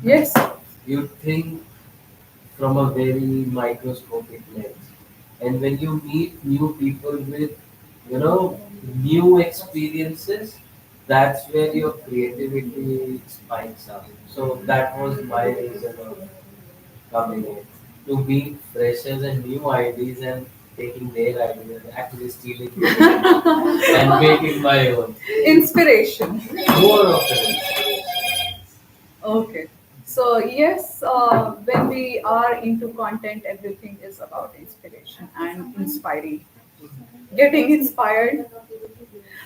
Yes. You think from a very microscopic lens. And when you meet new people with, new experiences, that's where your creativity spikes up. So that was my reason of coming in. To meet freshers and new ideas and taking their ideas, actually stealing them and making my own. Inspiration. More of an inspiration. Okay. So yes, when we are into content, everything is about inspiration and inspiring. Getting inspired.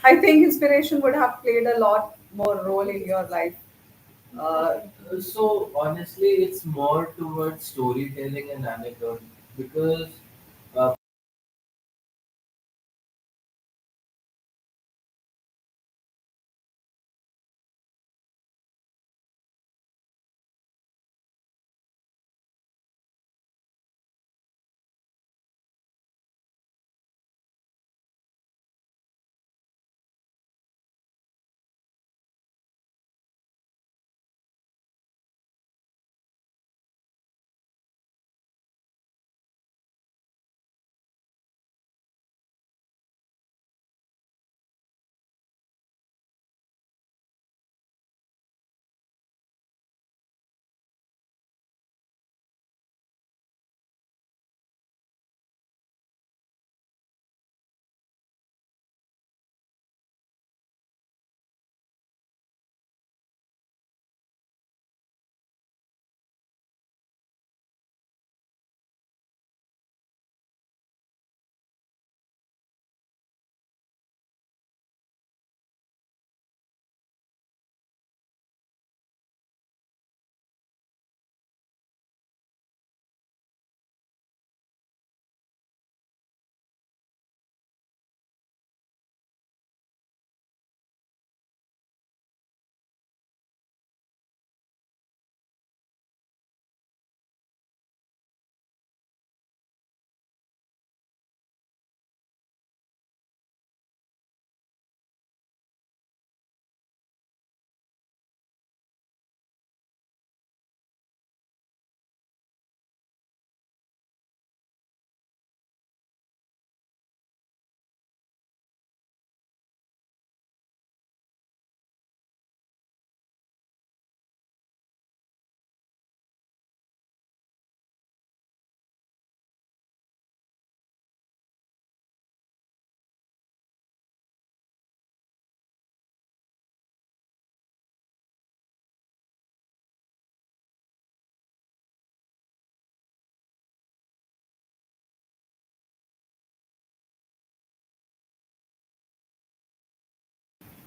I think inspiration would have played a lot more role in your life. Uh, So honestly, it's more towards storytelling and anecdote because uh,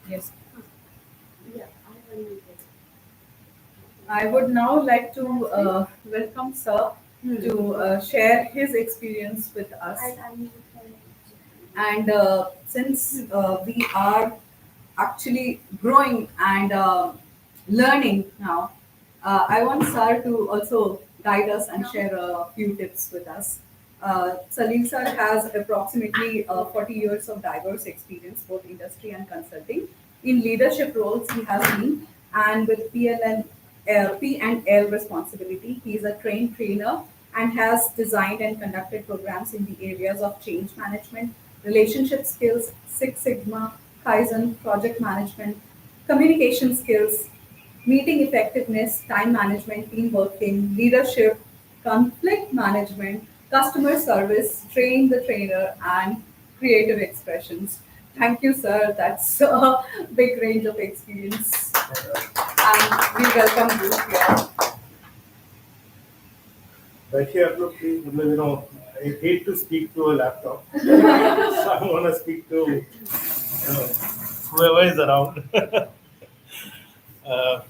yes. I would now like to welcome Sir to share his experience with us. And since we are actually growing and learning now, I want Sir to also guide us and share a few tips with us. Salil Sir has approximately 40 years of diverse experience, both industry and consulting. In leadership roles, he has been, and with P&L responsibility. He is a trained trainer and has designed and conducted programs in the areas of change management, relationship skills, Six Sigma, Kaizen, project management, communication skills, meeting effectiveness, time management, team working, leadership, conflict management, customer service, train the trainer, and creative expressions. Thank you, sir. That's a big range of experience. And we welcome you here. Actually, please, I hate to speak to a laptop, so I want to speak to whoever is around. uh,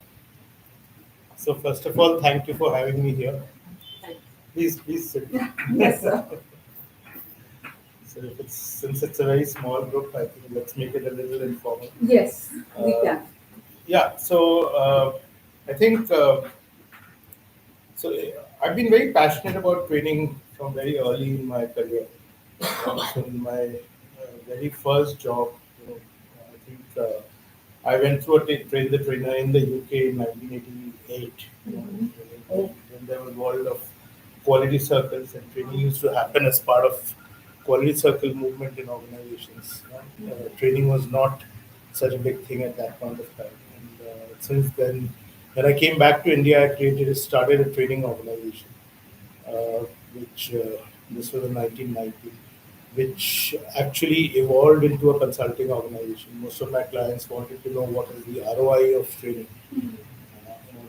so first of all, thank you for having me here. Please sit. Yes, sir. So if it's since it's a very small group, I think let's make it a little informal. Yes, we can. Yeah. So I think so. I've been very passionate about training from very early in my career. So in my very first job, I think I went through a train the trainer in the UK in 1988. When there was world of quality circles, and training used to happen as part of quality circle movement in organizations. Training was not such a big thing at that point of time. And since then, when I came back to India, I started a training organization, uh, which this was in 1990, which actually evolved into a consulting organization. Most of my clients wanted to know what is the ROI of training.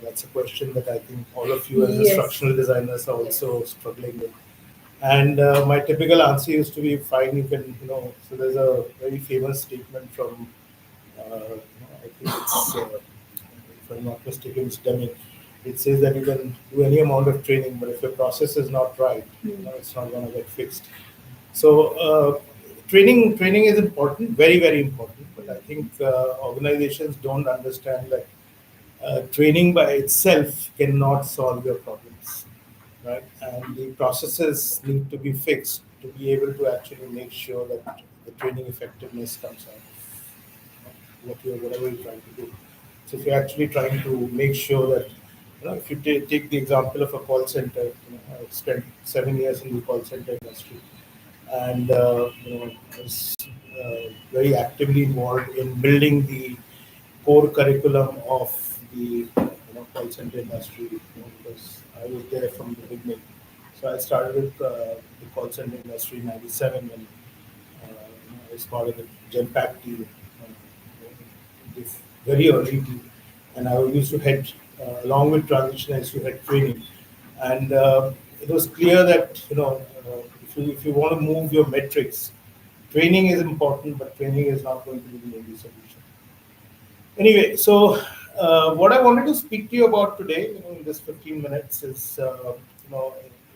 That's a question that I think all of you as Yes. instructional designers are also struggling with. And my typical answer used to be, fine, you can, so there's a very famous statement from, I think it's, if I'm not mistaken, it's Deming. It says that you can do any amount of training, but if your process is not right, it's not going to get fixed. So training is important, very very important. But I think organizations don't understand that training by itself cannot solve your problems, right? And the processes need to be fixed to be able to actually make sure that the training effectiveness comes out of whatever you're trying to do. So if you're actually trying to make sure that, if you take the example of a call center, I've spent 7 years in the call center industry, and I was very actively involved in building the core curriculum of the call center industry, because I was there from the beginning. So I started with the call center industry in '97 when I was part of the Genpact team, this very early team, and I used to head along with transition. I used to head training, and it was clear that if you want to move your metrics, training is important, but training is not going to be the only solution. Anyway, so what I wanted to speak to you about today, in this 15 minutes, is a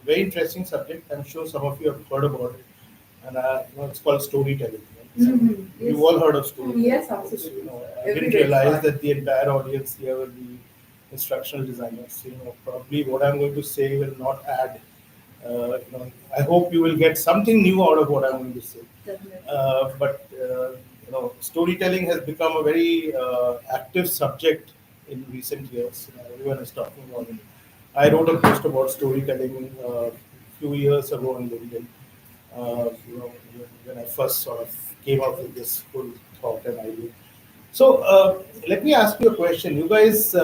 very interesting subject. I'm sure some of you have heard about it, and it's called storytelling. Right? So Yes. you've all heard of storytelling. Yes, So, absolutely. I didn't realize that the entire audience here will be instructional designers. Probably what I'm going to say will not add. I hope you will get something new out of what I'm going to say. Definitely. But storytelling has become a very active subject in recent years. Everyone is talking about it. I wrote a post about storytelling a few years ago on LinkedIn. When I first sort of came up with this whole thought and idea. So let me ask you a question. You guys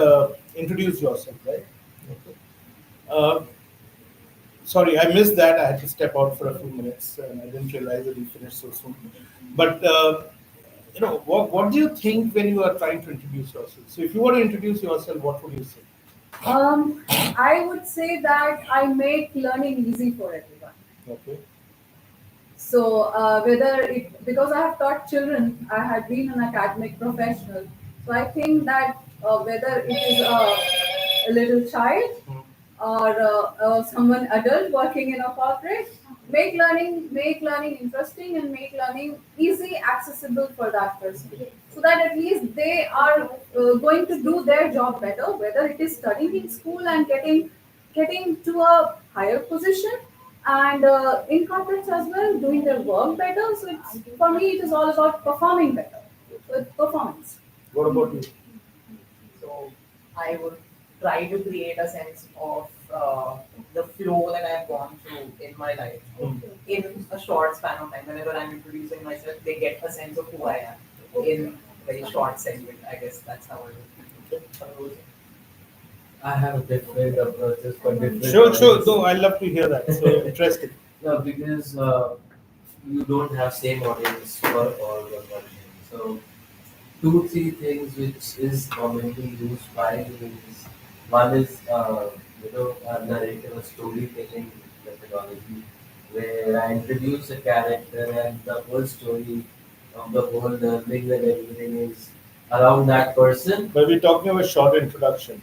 introduce yourself, right? Okay. Uh, Sorry, I missed that. I had to step out for a few minutes, and I didn't realize that we finished so soon. But what do you think when you are trying to introduce yourself? So, if you want to introduce yourself, what would you say? I would say that I make learning easy for everyone. Okay. So whether it because I have taught children, I had been an academic professional. So I think that whether it is a little child Hmm. or someone adult working in a corporate, make learning interesting and make learning easy accessible for that person. So that at least they are going to do their job better, whether it is studying in school and getting to a higher position, and in corporates as well, doing their work better. So for me, it is all about performing better. So it's performance. What about you? So I would try to create a sense of the flow that I've gone through in my life Hmm. in a short span of time. Whenever I'm introducing myself, they get a sense of who I am in a very short segment. I guess that's how I would. I have different approaches for different Sure, sure. audience. No, I love to hear that. So interesting. No, because you don't have same audience for all the content. So two, three things which is commonly used by me is one is a narrative, a storytelling methodology where I introduce a character and the whole story of the whole learning and everything is around that person. But we're talking about short introduction.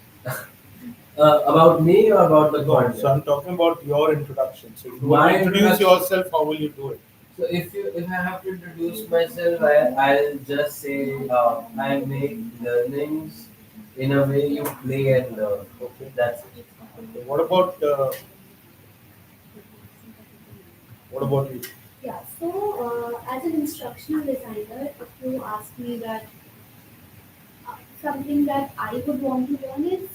About me or about the No, content? so I'm talking about your introduction. So if you My want to introduce introduction- yourself, how will you do it? So if I have to introduce myself, I'll just say I make learnings in a way you play and learn. Okay. That's it. Okay. What about you? Yeah, so as an instructional designer, if you ask me that something that I would want to learn is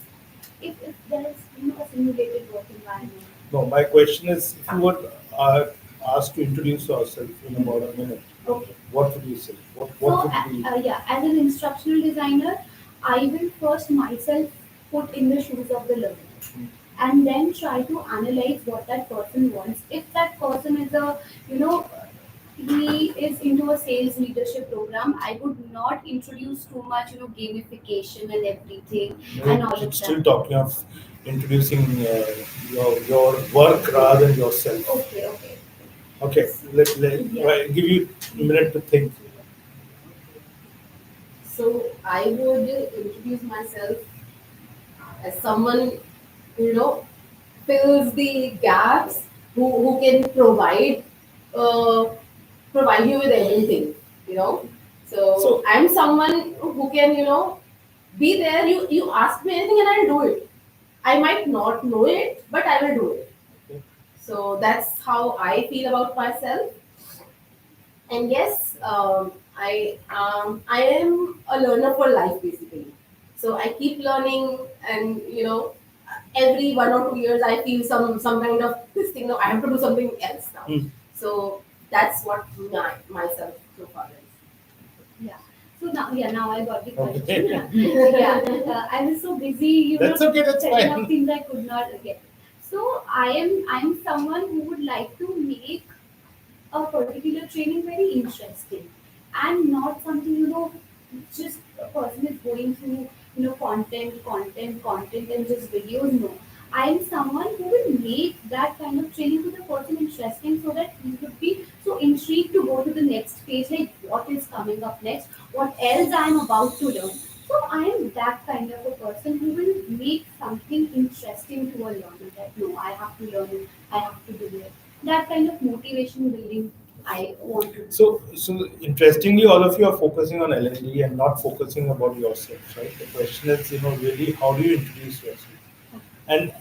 if there is a simulated work environment. No, my question is, if you were asked to introduce yourself in about a minute, Okay. what would you say? What So, would be? yeah, as an instructional designer, I will first myself put in the shoes of the learner and then try to analyze what that person wants. If that person is you know, he is into a sales leadership program, I would not introduce too much, gamification and everything and all of Still that. talking of introducing your work rather than yourself. Okay, okay. Okay, Yeah. I give you a minute to think. So I would introduce myself as someone you know fills the gaps, who can uh, provide you with everything. You know, so So, I'm someone who can be there. You ask me anything and I'll do it. I might not know it, but I will do it. okay. So that's how I feel about myself. And yes, I am a learner for life basically. So I keep learning, and every 1 or 2 years I feel some kind of this thing. No, I have to do something else now. Hmm. So that's what myself so far is. Yeah. So now I got the Okay. question. Yeah, I was so busy, That's okay, that's setting fine. up things I could not get. So I'm someone who would like to make a particular training very interesting and not something, just a person is going through, content and just videos. No. I am someone who will make that kind of training to the person interesting so that he would be so intrigued to go to the next page, like what is coming up next, what else I am about to learn. So I am that kind of a person who will make something interesting to a learner that no, I have to learn it, I have to do it. That kind of motivation building I want to. So interestingly, all of you are focusing on L&D and not focusing about yourself, right? The question is, really, how do you introduce yourself? And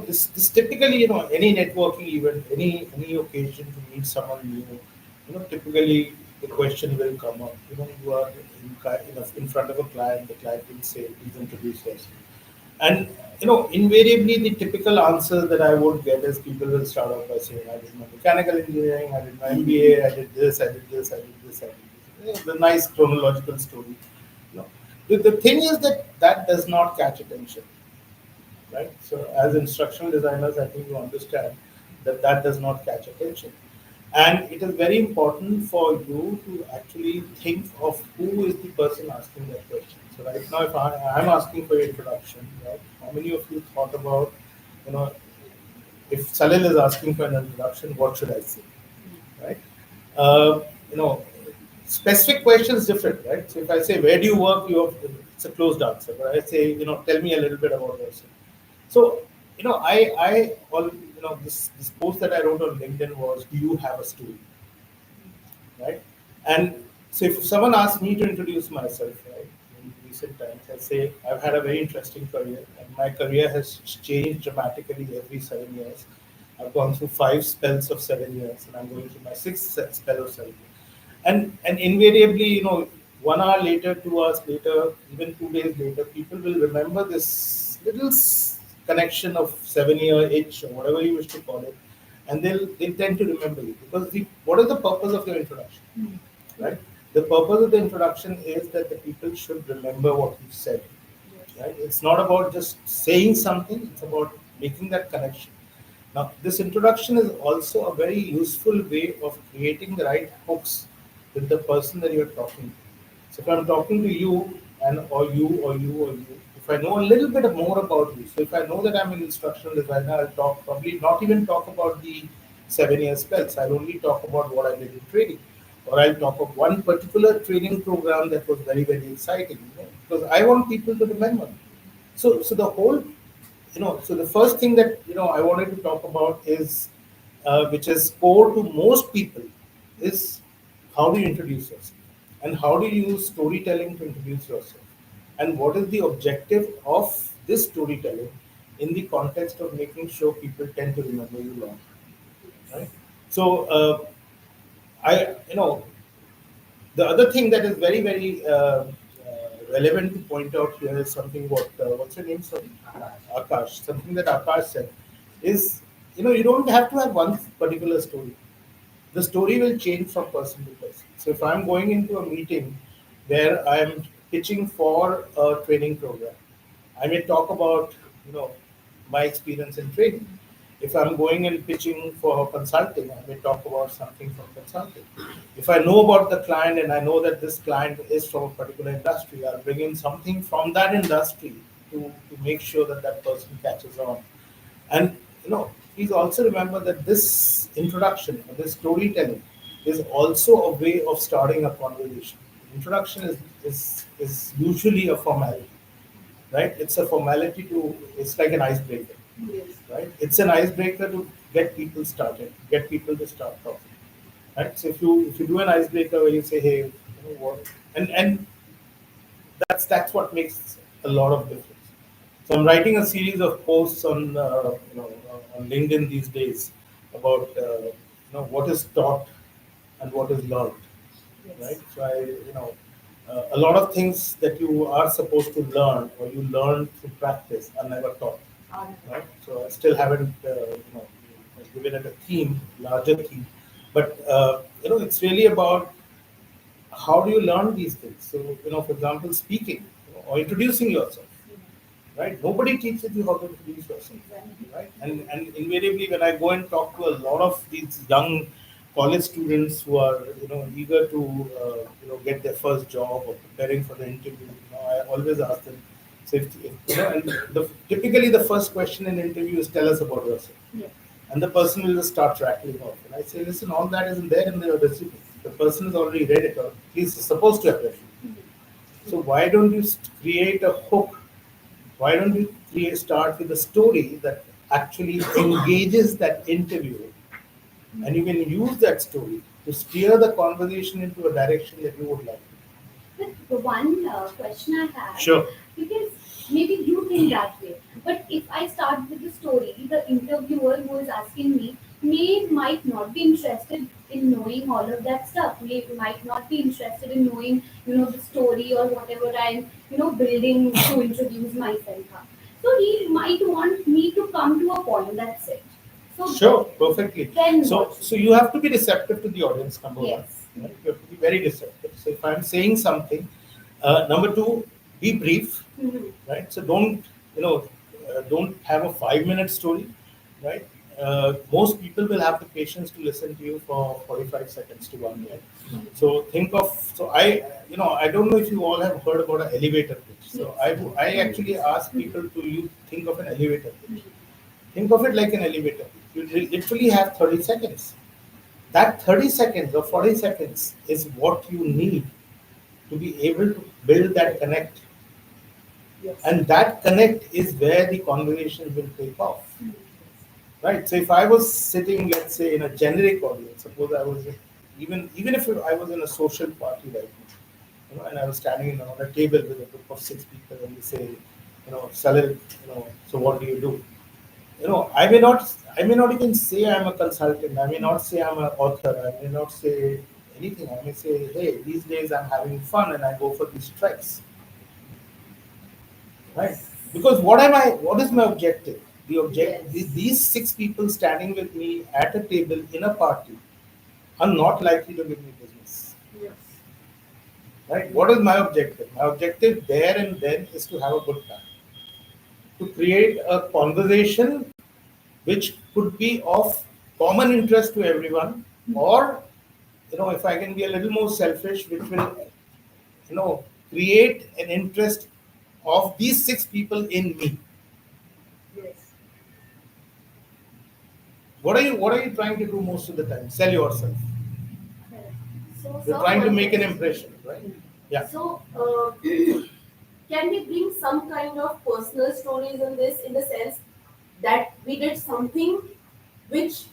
this typically, any networking event, any occasion to meet someone new, typically the question will come up. You are in front of a client. The client will say, "Please introduce yourself." And invariably the typical answer that I would get is people will start off by saying, "I did my mechanical engineering, I did my MBA, I did this, I did this, I did this, I did this." The nice chronological story. You know, the thing is that does not catch attention, right? So as instructional designers, I think you understand that does not catch attention. And it is very important for you to actually think of who is the person asking that question. So right now, if I'm asking for your introduction, right? How many of you thought about, you know, if Salil is asking for an introduction, what should I say, right? Uh, you know, specific questions different, right? So if I say where do you work, it's a closed answer. But I say, tell me a little bit about yourself. So, this post that I wrote on LinkedIn was, do you have a story? Right? And so if someone asks me to introduce myself, right, in recent times, I say I've had a very interesting career, and my career has changed dramatically every 7 years. I've gone through 5 spells of 7 years, and I'm going through my sixth spell of 7 years. And invariably, 1 hour later, 2 hours later, even 2 days later, people will remember this little connection of 7 year itch or whatever you wish to call it, and they'll tend to remember you because what is the purpose of your introduction, right? The purpose of the introduction is that the people should remember what you said, right? It's not about just saying something; it's about making that connection. Now, this introduction is also a very useful way of creating the right hooks with the person that you're talking to. So if I'm talking to you and or you, if I know a little bit more about you, so if I know that I'm an instructional designer, I'll probably not even talk about the 7 year spells. I'll only talk about what I did in training. Or I'll talk of one particular training program that was very, very exciting, because I want people to remember. So the whole, so the first thing that I wanted to talk about is, which is core to most people, is how do you introduce yourself, and how do you use storytelling to introduce yourself, and what is the objective of this storytelling in the context of making sure people tend to remember you long, right? So I, the other thing that is very, very relevant to point out here is something what's your name, sorry? Akash. Something that Akash said is, you don't have to have one particular story. The story will change from person to person. So if I'm going into a meeting where I'm pitching for a training program, I may talk about my experience in training. If I'm going and pitching for consulting, I may talk about something from consulting. If I know about the client and I know that this client is from a particular industry, I'll bring in something from that industry to make sure that that person catches on. And please also remember that this introduction, this storytelling, is also a way of starting a conversation. Introduction is usually a formality, right? It's a formality it's like an icebreaker, Yes. right? It's an icebreaker to get people started, get people to start talking, right? So if you do an icebreaker where you say, hey, what, and that's what makes a lot of difference. So I'm writing a series of posts on LinkedIn these days about what is taught and what is learned, right? So a lot of things that you are supposed to learn or you learn through practice are never taught, right? So I still haven't given it a theme, larger theme, but it's really about how do you learn these things. So for example, speaking or introducing yourself, right? Nobody teaches you how to introduce yourself, right? And invariably, when I go and talk to a lot of these young college students who are eager to get their first job or preparing for the interview, I always ask them. So and typically the first question in interview is tell us about yourself, and the person will just start rattling off. And I say, listen, all that isn't there in the resume. The person has already read it, or at least is supposed to have read it. So why don't you create a hook? Why don't you start with a story that actually engages that interviewer, and you can use that story to steer the conversation into a direction that you would like. But the one question I have, Sure. because maybe you think that way, but if I start with the story, the interviewer who is asking me might not be interested in knowing all of that stuff. Might not be interested in knowing, the story or whatever I'm, building to introduce myself. So he might want me to come to a point. That's it. So Sure, perfectly. then So, what? so you have to be receptive to the audience, number one. Yes. Right? You have to be very receptive. So if I'm saying something, number two, be brief, Mhm. right? So don't have a 5 minute story, right? Most people will have the patience to listen to you for 45 seconds to 1 minute. So I don't know if you all have heard about an elevator pitch. So I actually ask people to you think of an elevator pitch. Think of it like an elevator. You literally have 30 seconds. That 30 seconds or 40 seconds is what you need to be able to build that connect. And that connect is where the conversation will take off. Right? So if I was sitting, let's say, in a generic audience, suppose I was even if I was in a social party right now, and I was standing on a table with a group of 6 people and we say, Salil, so what do you do? I may not even say I'm a consultant. I may not say I'm an author. I may not say anything. I may say, hey, these days I'm having fun and I go for these treks. Right? Because what is my objective? The object Yes. these 6 people standing with me at a table in a party are not likely to give me business. Yes. Right? What is my objective? My objective there and then is to have a good time. To create a conversation which could be of common interest to everyone, or if I can be a little more selfish, which will create an interest of these 6 people in me. Yes. What are you trying to do most of the time? Sell yourself. So, You're sir, trying to one make an question. impression, right? Yeah. So, can we bring some kind of personal stories in this, in the sense that we did something which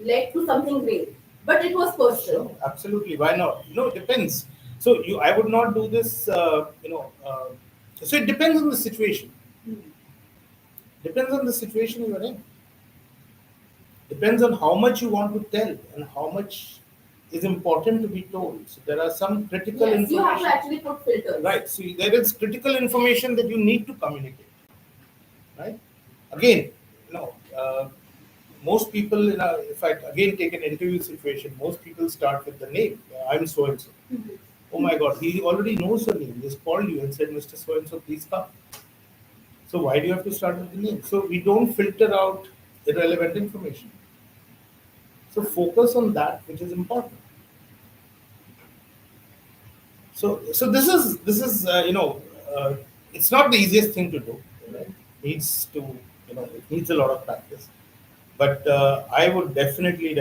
led to something great, but it was personal. Sure, absolutely. Why not? It depends. So I would not do this. So it depends on the situation. Depends on the situation you are in. Depends on how much you want to tell and how much is important to be told. So there are some critical Yes, you have to information. actually put filters. Right. So there is critical information that you need to communicate. Right. Again, you know, most people, if I again take an interview situation, most people start with the name. I'm so and so. Mhm. Oh my God, he already knows your name. He just called you and said, Mr. So and so, please come. So why do you have to start with the name? So we don't filter out irrelevant information. So focus on that which is important. So this is it's not the easiest thing to do. Right? Needs to it needs a lot of practice. But I would definitely,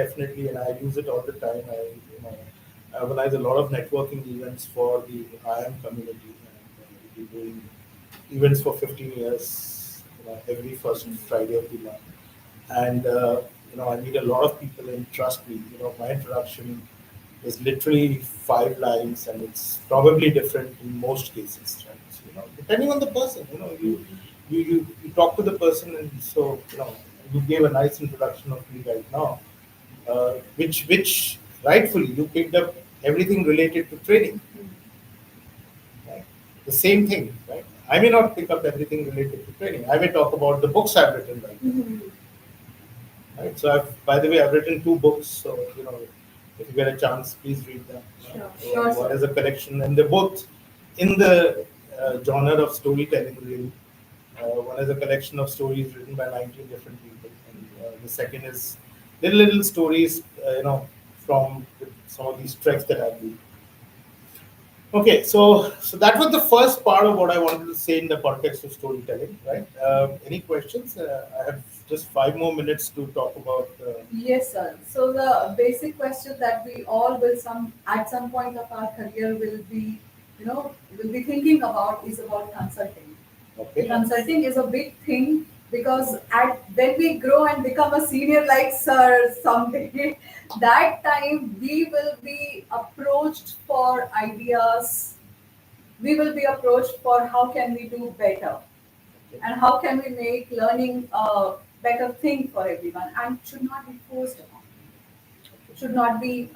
and I use it all the time. I organize a lot of networking events for the IM community, and we've been doing events for 15 years, every first Friday of the month. And I meet a lot of people, and trust me, my introduction is literally 5 lines, and it's probably different in most cases, right? So, depending on the person, you talk to the person, and so you gave a nice introduction of me right now, which rightfully you picked up everything related to trading, right? The same thing, right? I may not pick up everything related to trading. I may talk about the books I've written right now. Mhm. Right. So by the way, I've written 2 books. So if you get a chance, please read them. Sure. Sure, One sir. is a collection, and they're both in the genre of storytelling. Really, one is a collection of stories written by 19 different people, and the second is little stories, from some of these treks that I've been. Okay, so that was the first part of what I wanted to say in the context of storytelling, right? Any questions? I have just 5 more minutes to talk about. Yes, sir. So the basic question that we all will at some point of our career will be thinking about is about consulting. Okay. Consulting is a big thing because when we grow and become a senior like sir someday, that time we will be approached for ideas. We will be approached for how can we do better and how can we make learning a better thing for everyone and should not be forced upon. It should not be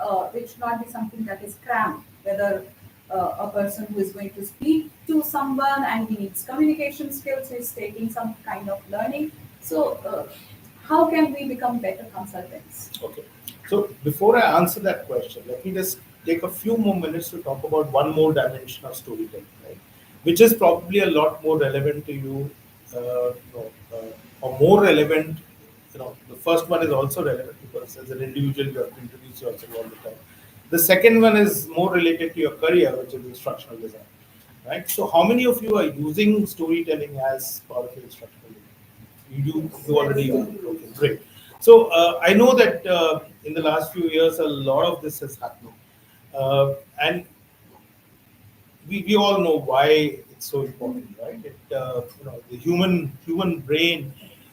something that is cramped. Whether a person who is going to speak to someone and he needs communication skills is taking some kind of learning. So, how can we become better consultants? Okay. So before I answer that question, let me just take a few more minutes to talk about one more dimension of storytelling, right? Which is probably a lot more relevant to you, or more relevant. The first one is also relevant because as an individual you have to introduce yourself all the time. The second one is more related to your career, which is instructional design, right? So how many of you are using storytelling as part of your instructional design? You already are. Okay, great. So I know that in the last few years a lot of this has happened, and we all know why it's so important, right? The human brain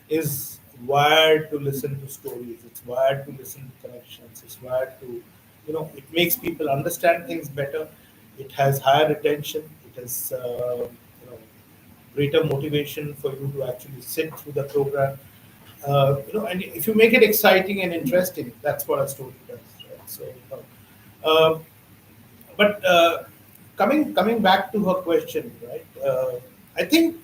is wired to listen to stories. It's wired to listen to connections. It's wired to, it makes people understand things better. It has higher retention. It has greater motivation for you to actually sit through the program. And if you make it exciting and interesting, that's what a story does, right? So, but coming back to her question, right? I think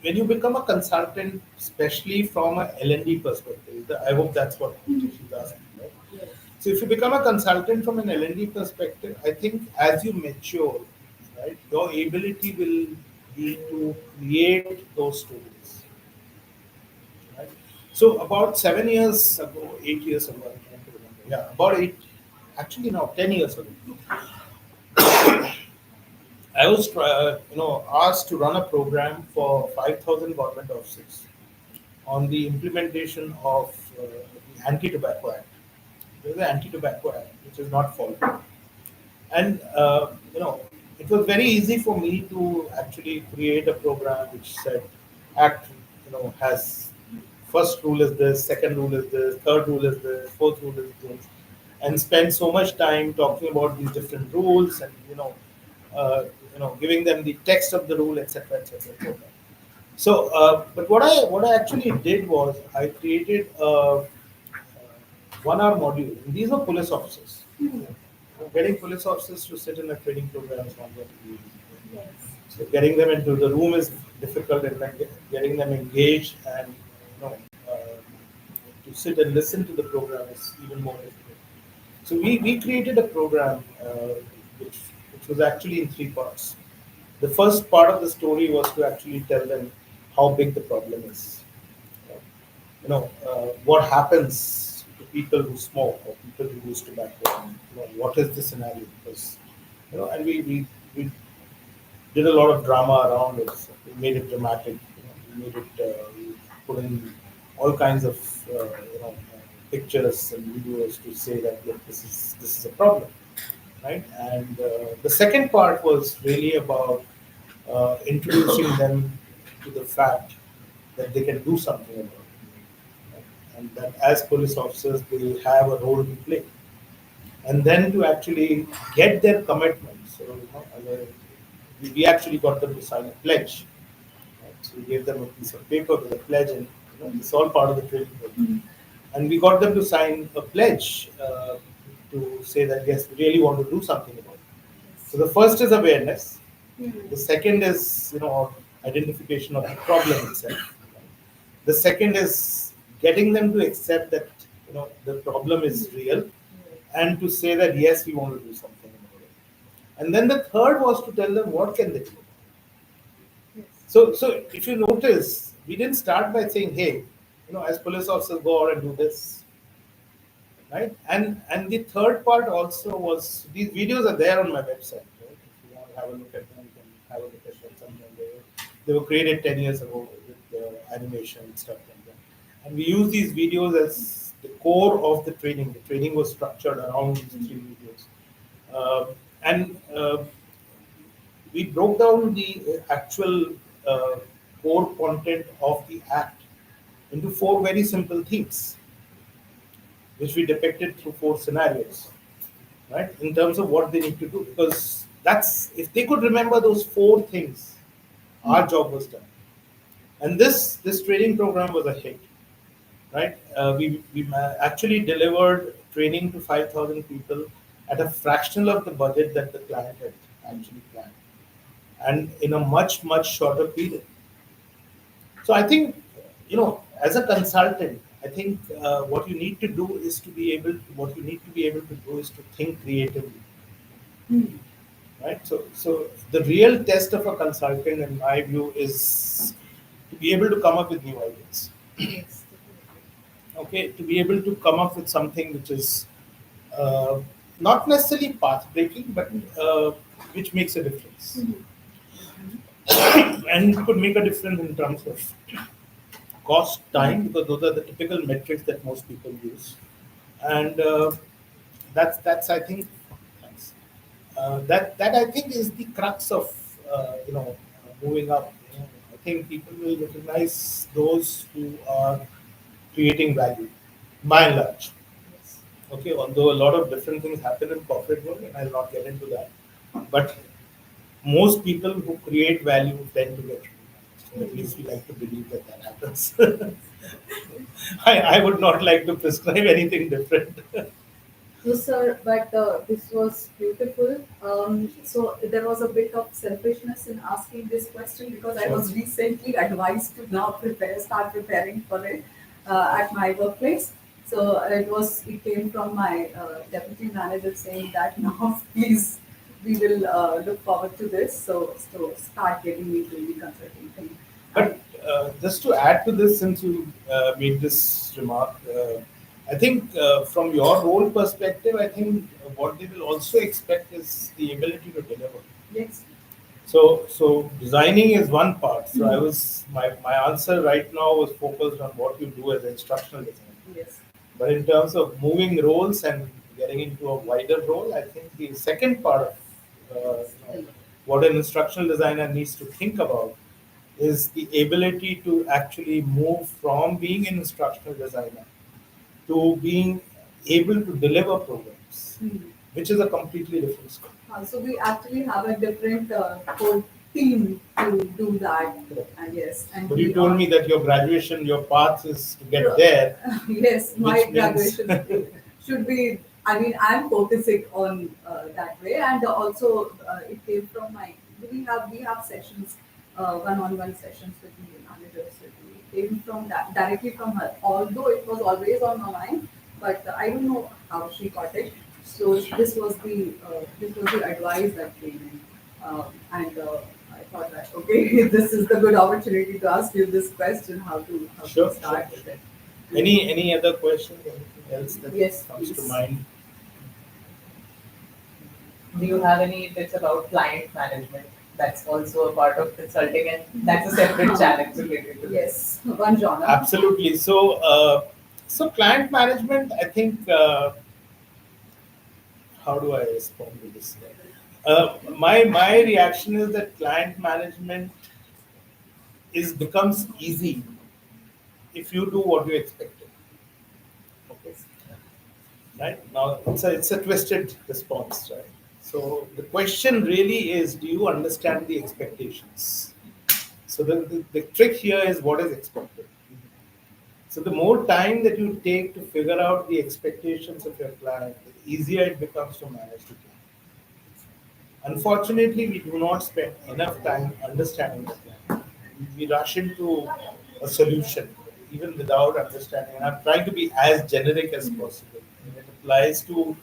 when you become a consultant, especially from a L&D perspective, I hope that's what she's asking, right? Yes. So if you become a consultant from an L&D perspective, I think as you mature, right, your ability will be to create those stories. Right? So about 7 years ago, 8 years ago, I'm trying to remember. Yeah, about eight, actually now 10 years ago, I was asked to run a program for 5,000 government officers on the implementation of the Anti-Tobacco Act. There's an Anti-Tobacco Act which is not followed, and it was very easy for me to actually create a program which said Act has first rule is this, second rule is this, third rule is this, fourth rule is this, and spend so much time talking about these different rules and giving them the text of the rule, etc., etc., etc. So, but what I actually did was I created a 1 hour module. And these are police officers. Getting police officers to sit in a training program is not going to be easy. Yes. So getting them into the room is difficult, and then getting them engaged and to sit and listen to the program is even more difficult. So we created a program which which was actually in 3 parts. The first part of the story was to actually tell them how big the problem is. What happens to people who smoke or people who use tobacco. What is the scenario? Because and we did a lot of drama around it. So we made it dramatic. We made it. We put in all kinds of pictures and videos to say that look, this is a problem, right? And the second part was really about introducing them to the fact that they can do something about it, right? And that as police officers they have a role to play, and then to actually get their commitment. So we actually got them to sign a pledge. Right? So we gave them a piece of paper with a pledge, and it's all part of the training program. And we got them to sign a pledge to say that yes, we really want to do something about it. So the first is awareness. The second is identification of the problem itself. The second is getting them to accept that the problem is real, and to say that yes, we want to do something about it. And then the third was to tell them what can they do. So if you notice, we didn't start by saying, hey, as police officers go out and do this, right? And the third part also was these videos are there on my website. Right? If you want to have a look at them, you can have a look at them sometime. They were created 10 years ago with animation and stuff like that. And we use these videos as the core of the training. The training was structured around these 3 videos. And we broke down the actual core content of the act into 4 very simple themes, which we depicted through 4 scenarios, right? In terms of what they need to do, because that's if they could remember those 4 things, our job was done. And this training program was a hit, right? We actually delivered training to 5,000 people at a fractional of the budget that the client had actually planned, and in a much shorter period. So I think, as a consultant, I think what you need to do is to be able. What you need to be able to do is to think creatively, right? So the real test of a consultant, in my view, is to be able to come up with new ideas. Yes. Okay, to be able to come up with something which is uh, not necessarily path breaking, but which makes a difference, and could make a difference in terms of cost, time, because those are the typical metrics that most people use, and that's I think thanks. That I think is the crux of moving up. I think people will recognize those who are creating value, by and large. Okay, although a lot of different things happen in corporate world, and I'll not get into that, but most people who create value tend to get recognized. So at least we like to believe that that happens. I would not like to prescribe anything different. No, sir, but this was beautiful. So there was a bit of selfishness in asking this question because I was recently advised to now start preparing for it at my workplace. So it came from my deputy manager saying that now please we will look forward to this. So start getting me doing the consulting thing. But just to add to this, since you made this remark, I think from your role perspective, I think what they will also expect is the ability to deliver. Yes. So designing is one part. So I was my answer right now was focused on what you do as an instructional designer. Yes. But in terms of moving roles and getting into a wider role, I think the second part of what an instructional designer needs to think about is the ability to actually move from being an instructional designer to being able to deliver programs, which is a completely different scope. So we actually have a different code team to do that. And yes, and But we you told are me that your graduation, your path is to get there, yes, my which means graduation should be. I mean, I'm focusing on that way, and also it came from my. We have sessions, one-on-one sessions with the managers. It came from that directly from her. Although it was always on my mind, but I don't know how she got it. So this was the advice that came in, and I thought that okay, this is the good opportunity to ask you this question: how to sure, start sure. with it. Any other question? Anything else that Yes, comes to please. mind? Do you have any tips about client management? That's also a part of consulting, and that's a separate challenge related to this. Yes, one genre. Absolutely. So client management, I think, how do I respond to this? My reaction is that client management is becomes easy if you do what you expected. Okay. Right now, it's a twisted response, right? So the question really is, do you understand the expectations? So the trick here is what is expected. So the more time that you take to figure out the expectations of your client, the easier it becomes to manage the client. Unfortunately, we do not spend enough time understanding the client. We rush into a solution even without understanding. And I'm trying to be as generic as possible. And it applies to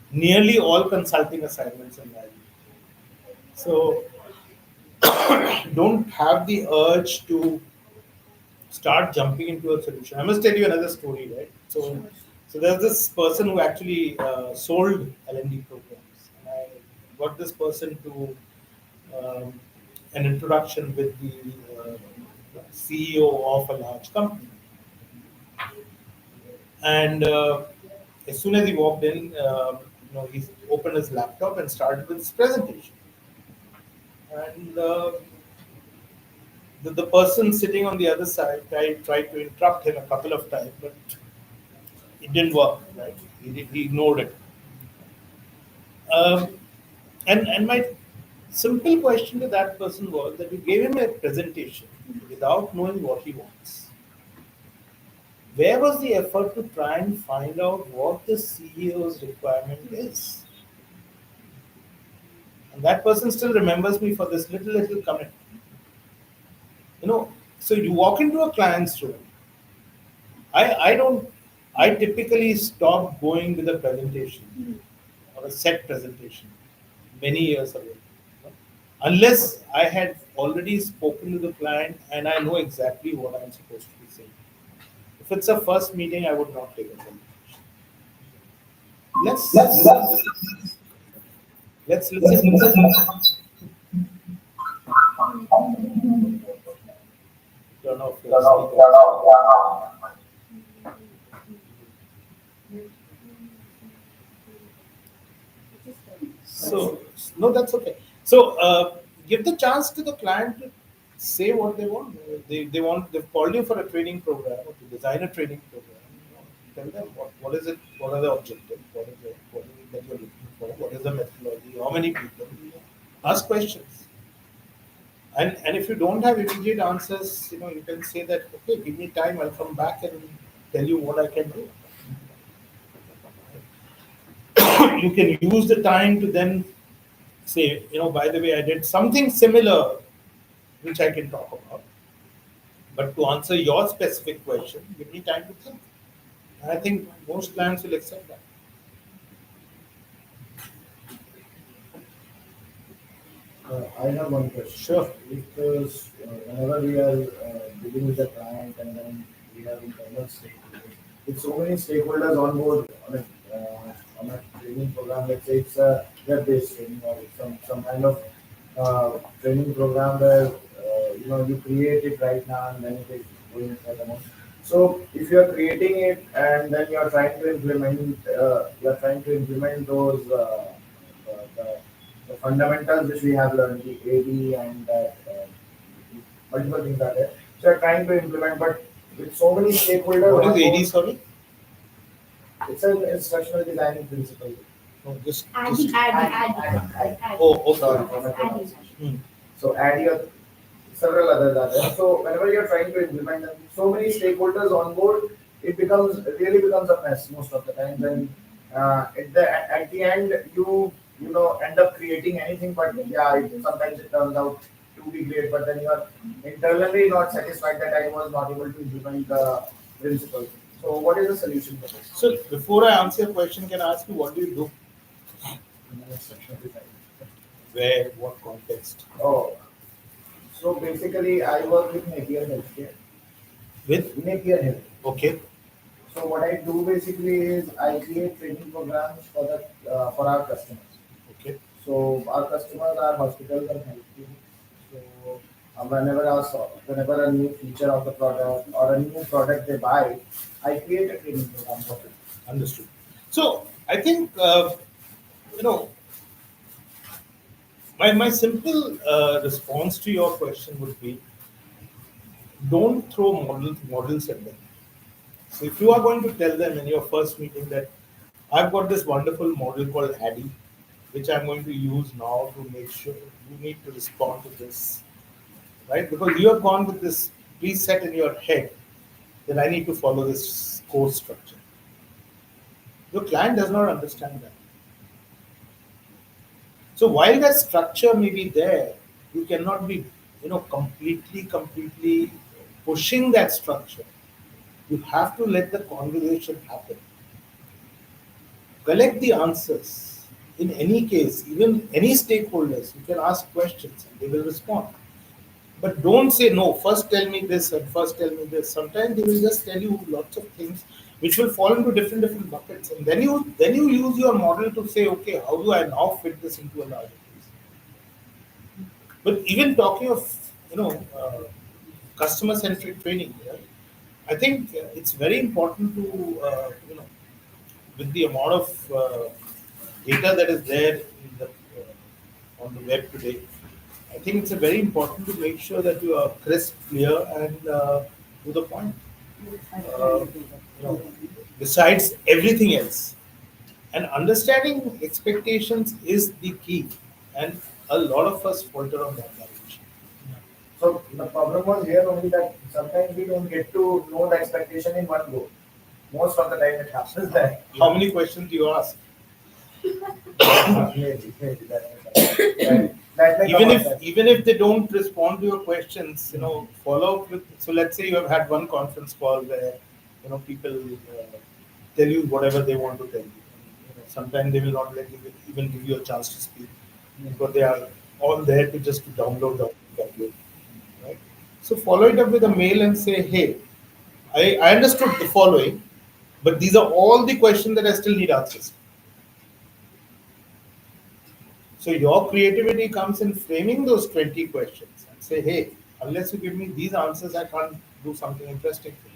nearly all consulting assignments in life. So don't have the urge to start jumping into a solution. I must tell you another story, right? So there's this person who actually sold L&D programs, and I got this person to um, an introduction with the CEO of a large company, and as soon as he walked in, he opened his laptop and started with his presentation, and the person sitting on the other side tried to interrupt him a couple of times, but it didn't work. Right? He ignored it. Um, and my simple question to that person was that you gave him a presentation without knowing what he wants. Where was the effort to try and find out what the CEO's requirement is? And that person still remembers me for this little comment. So you walk into a client's room. I don't. I typically stop going with a presentation or a set presentation many years ago. Unless I had already spoken to the client and I know exactly what I'm supposed to be saying. If it's a first meeting, I would not take a presentation. Let's listen to turn off your speaker. So no, that's okay. So give the chance to the client to say what they want. They've called you for a training program or to design a training program. Tell them what is it, what are the objectives, what is it that you're looking for, what is the methodology, how many people. Ask questions. And if you don't have immediate answers, you can say that, okay, give me time, I'll come back and tell you what I can do. You can use the time to then say, by the way, I did something similar, which I can talk about. But to answer your specific question, give me time to think. And I think most clients will accept that. I have one question. Sure. Because whenever we are dealing with the client and then we have internal stakeholders, with so many stakeholders on board on a training program, let's say it's a web-based training or some kind of training program where you create it right now and then it is going for the month. So if you are creating it and then you are trying to implement those the fundamentals which we have learned, the AD and multiple things are there. So you're trying to implement, but with so many stakeholders, What on is board, AD, sorry? it's an instructional designing principle. No, just. Adding. Oh, okay. Sorry for my Adding. pronunciation. Hmm. So add your several others are there. So whenever you're trying to implement them, so many stakeholders on board, it becomes a mess most of the time. Then at the end, you end up creating anything, but yeah, sometimes it turns out to be great, but then you are internally not satisfied that I was not able to implement the principles. So what is the solution for this? So before I answer your question, can I ask you what do you do? In the next section, decide. Where? What context? Oh, so basically, I work with Napier Healthcare. With? Napier Health. Okay. So what I do basically is I create training programs for our customers. Okay. So our customers are hospitals and health clinics. So whenever a new feature of the product or a new product they buy, I create a training program for them. Understood. So I think you know my simple response to your question would be don't throw models at them. So if you are going to tell them in your first meeting that I've got this wonderful model called Addy, which I'm going to use now to make sure you need to respond to this, right? Because you have gone with this preset in your head that I need to follow this course structure. Your client does not understand that. So while that structure may be there, you cannot be, completely pushing that structure. You have to let the conversation happen. Collect the answers. In any case, even any stakeholders, you can ask questions and they will respond. But don't say no, first tell me this and first tell me this. Sometimes they will just tell you lots of things which will fall into different buckets. And then you use your model to say, okay, how do I now fit this into a larger piece? But even talking of customer centric training, right? I think it's very important to with the amount of data that is there on the web today. I think it's very important to make sure that you are crisp, clear, and to the point. You know, besides everything else, and understanding expectations is the key, and a lot of us falter on that direction. So the problem was here only that sometimes we don't get to know the expectation in one go. Most of the time it happens that How many questions do you ask? maybe that may come Even out if that. even if they don't respond to your questions, follow up with. So let's say you have had one conference call where people tell you whatever they want to tell you. Sometimes they will not let you even give you a chance to speak, because they are all there to just to download the calculate, right? So follow it up with a mail and say, hey, I understood the following, but these are all the questions that I still need answers. So your creativity comes in framing those 20 questions and say, hey, unless you give me these answers, I can't do something interesting for you.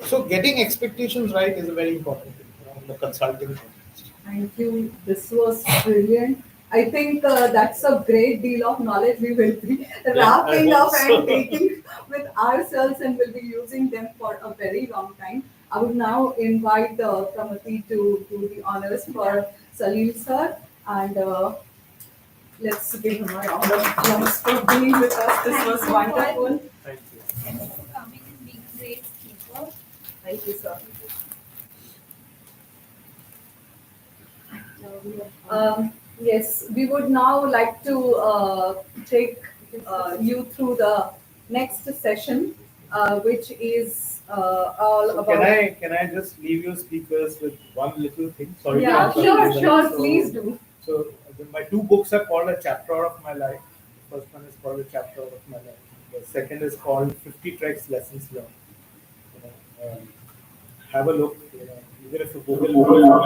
So getting expectations right is a very important thing in the consulting context. Thank you. This was brilliant. I think that's a great deal of knowledge we will be wrapping hope up so. and taking with ourselves, and will be using them for a very long time. I would now invite Pramati to do the honors for Salil sir, and let's give him a round of applause for being with us. This Thank was you for- wonderful. Thank you. Thank you for coming and being a great speaker. Thank you, sir. Yes, we would now like to take you through the next session, which is all So about. can I just leave you speakers with one little thing? Sorry. to Yeah, interrupt sure, you, sure, so- please do. So my two books are called A Chapter of My Life. The first one is called A Chapter of My Life. The second is called 50 Treks Lessons Learned. Have a look. Even if you Google.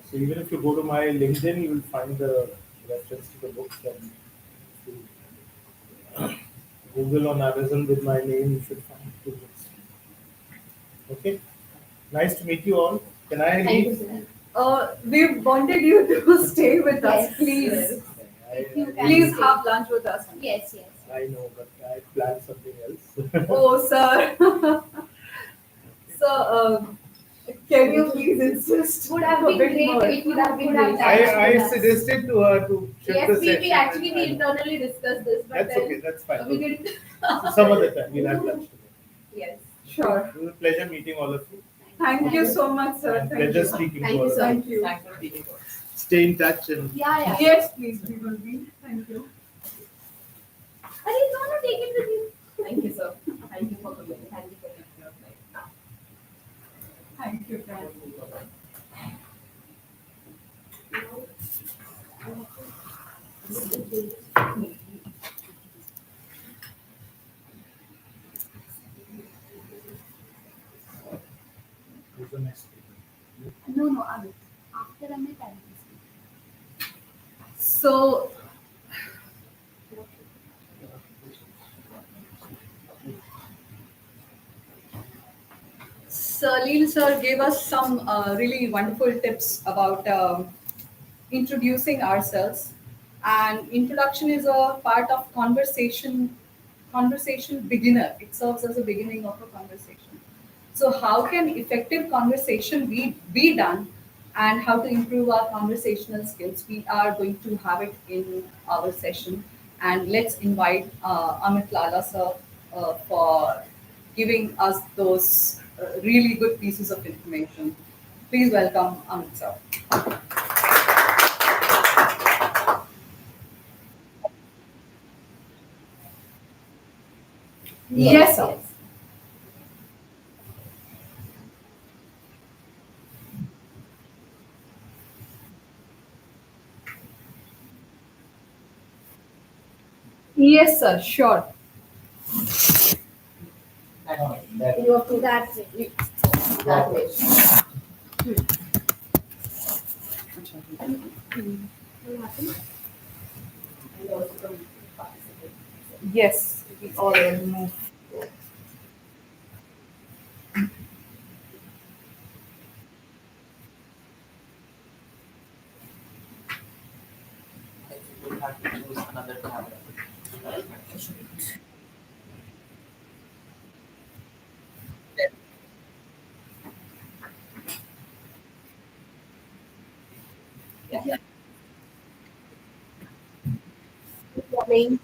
So even if you go to my LinkedIn, you will find the reference to the books. And if you Google on Amazon with my name, you should find two books. Okay. Nice to meet you all. Can I Thank you, leave? sir. We wanted you to stay with us, Yes, please. yes. If you can Please stay. have lunch with us. Yes, yes. I know, but I planned something else. Oh, sir. So, can you please insist Would have a been bit great more? if you would have been Could have I there. suggested to her to shift Yes, the we session. actually we and internally discussed this, but that's then okay. That's fine. we didn't. So some other time we'll have lunch together. Yes. Sure. It was a pleasure meeting all of you. Thank you so much, sir. And Thank pleasure you. speaking Thank to all you, of sir. you. Thank you. Thanks for speaking to us. Stay in touch and Yeah, yeah. Yes, please, we will be. Thank you. Are you gonna take it with you? Thank you, sir. Thank you for coming. Thank you for taking your time. Thank you, friend. who's the next speaker? No, no, Amit. After Amit, I will speak. So, Salil sir gave us some really wonderful tips about introducing ourselves. And introduction is a part of conversation beginner. It serves as a beginning of a conversation. So, how can effective conversation be done, and how to improve our conversational skills? We are going to have it in our session, and let's invite Amit Lala sir for giving us those really good pieces of information. Please welcome Amit sir. Yes, sir. Yes, sir. Sure. That You have to That's it. that way. What happened? And also come participate. Yes, we all move. I think we'll have to choose another camera. Yeah. Good morning.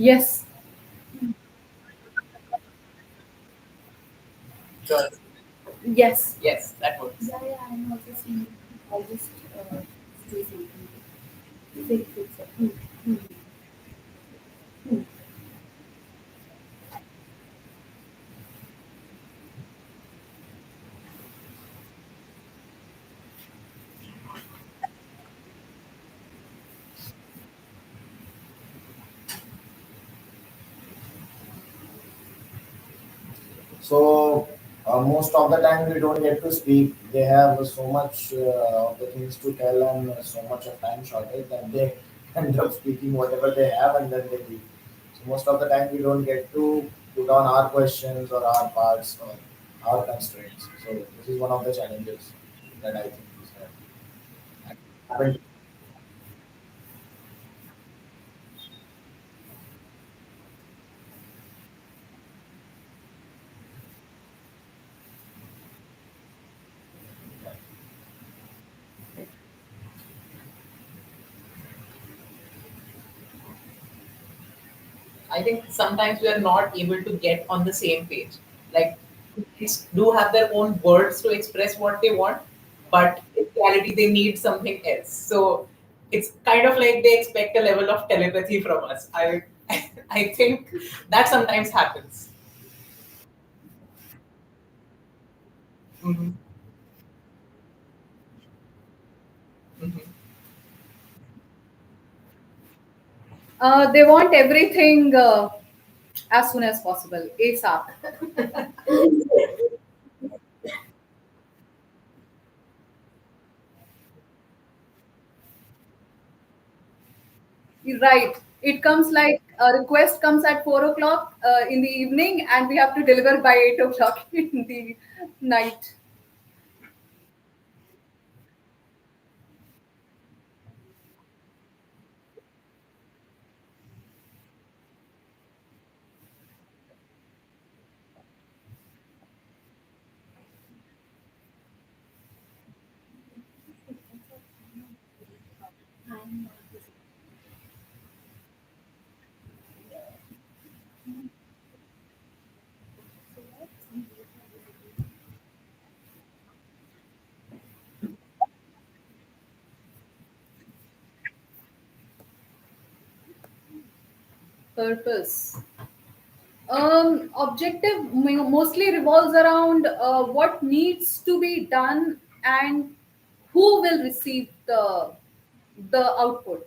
Yes. Sure. Yes. Yes, that works. Yeah, yeah, I'm also seeing. I'll just say something. Fix it. So most of the time we don't get to speak. They have so much of the things to tell and so much of time shortage that they end up speaking whatever they have and then they leave. So most of the time we don't get to put on our questions or our parts or our constraints. So this is one of the challenges that I think is there. I think sometimes we are not able to get on the same page. Like, kids do have their own words to express what they want, but in reality, they need something else. So it's kind of like they expect a level of telepathy from us. I think that sometimes happens. Hmm. Hmm. They want everything as soon as possible, ASAP. Right. It comes like a request comes at 4 o'clock in the evening, and we have to deliver by 8 o'clock in the night. Purpose. Objective mostly revolves around what needs to be done and who will receive the output.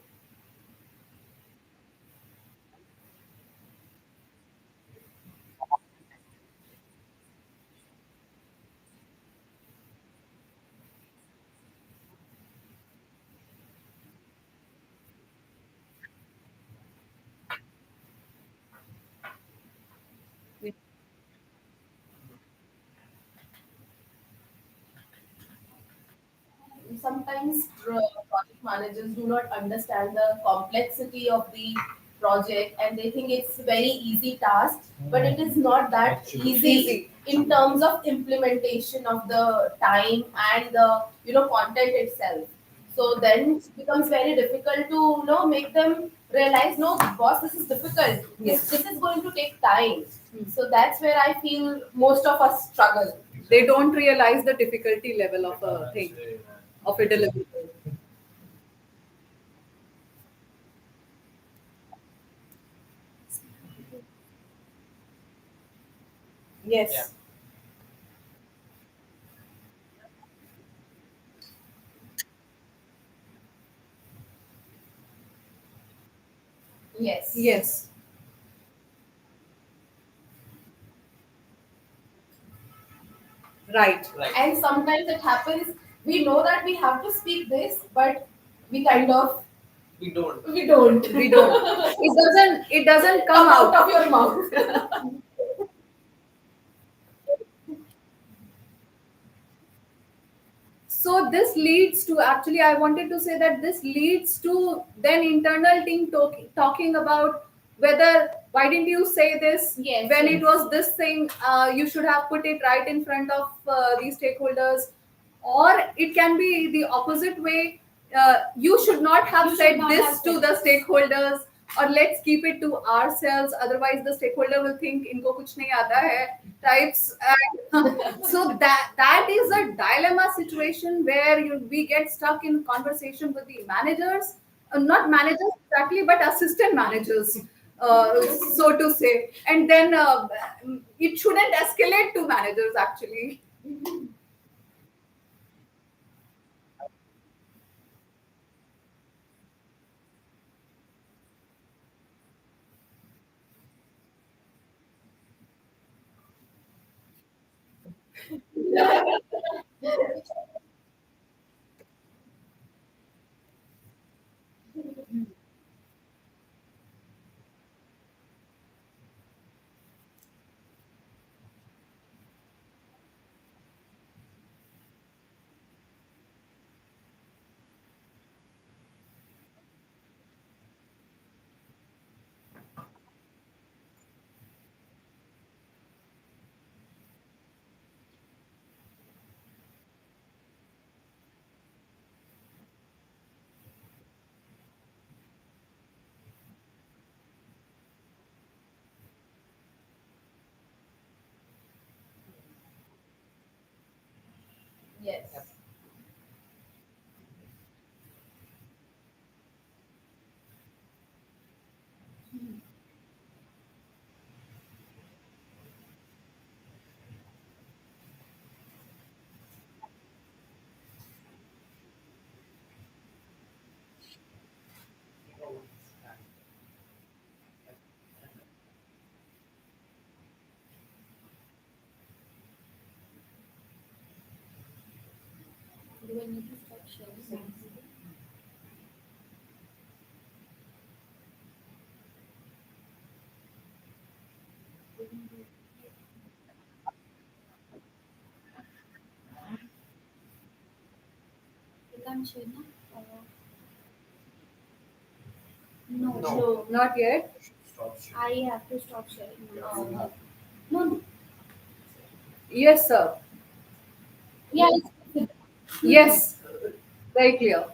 Sometimes project managers do not understand the complexity of the project and they think it's a very easy task, but it is not that Actually. easy Easy. in terms of implementation of the time and the content itself. So then it becomes very difficult to make them realize, no boss, this is difficult, this is going to take time. So that's where I feel most of us struggle. They don't realize the difficulty level of a thing, of a deliverable. Yeah. Yes. Yes. Yes. Right. Right. And sometimes it happens, we know that we have to speak this, but we kind of We don't. we don't. We don't. It doesn't come Come out out. of your mouth. So this leads to, actually I wanted to say that this leads to then internal team talking about whether, why didn't you say this Yes, when yes. it was this thing, you should have put it right in front of these stakeholders. Or it can be the opposite way, you should not have You should said not this have to said the this. stakeholders. or let's keep it to ourselves, otherwise the stakeholder will think इनको कुछ नहीं आता है types. And so that is a dilemma situation where we get stuck in conversation with the managers, not managers exactly, but assistant managers, so to say. And then it shouldn't escalate to managers actually. Yes. Do I need to stop sharing? You can't share now? No, No, not yet. Stop sharing. I have to stop sharing. No, no. Yes, sir. Yeah, Yes, very clear.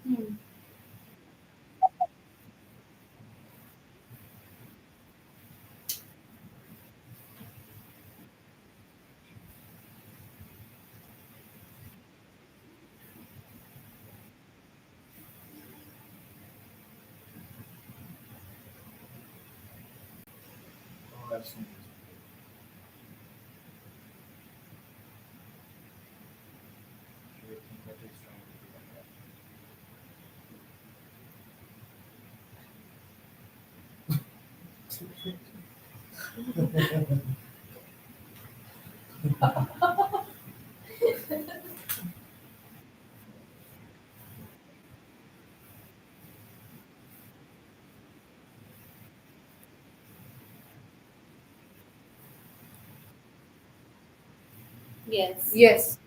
Hmm. Oh, that's nice. I think that is trying to be like Yes. Yes.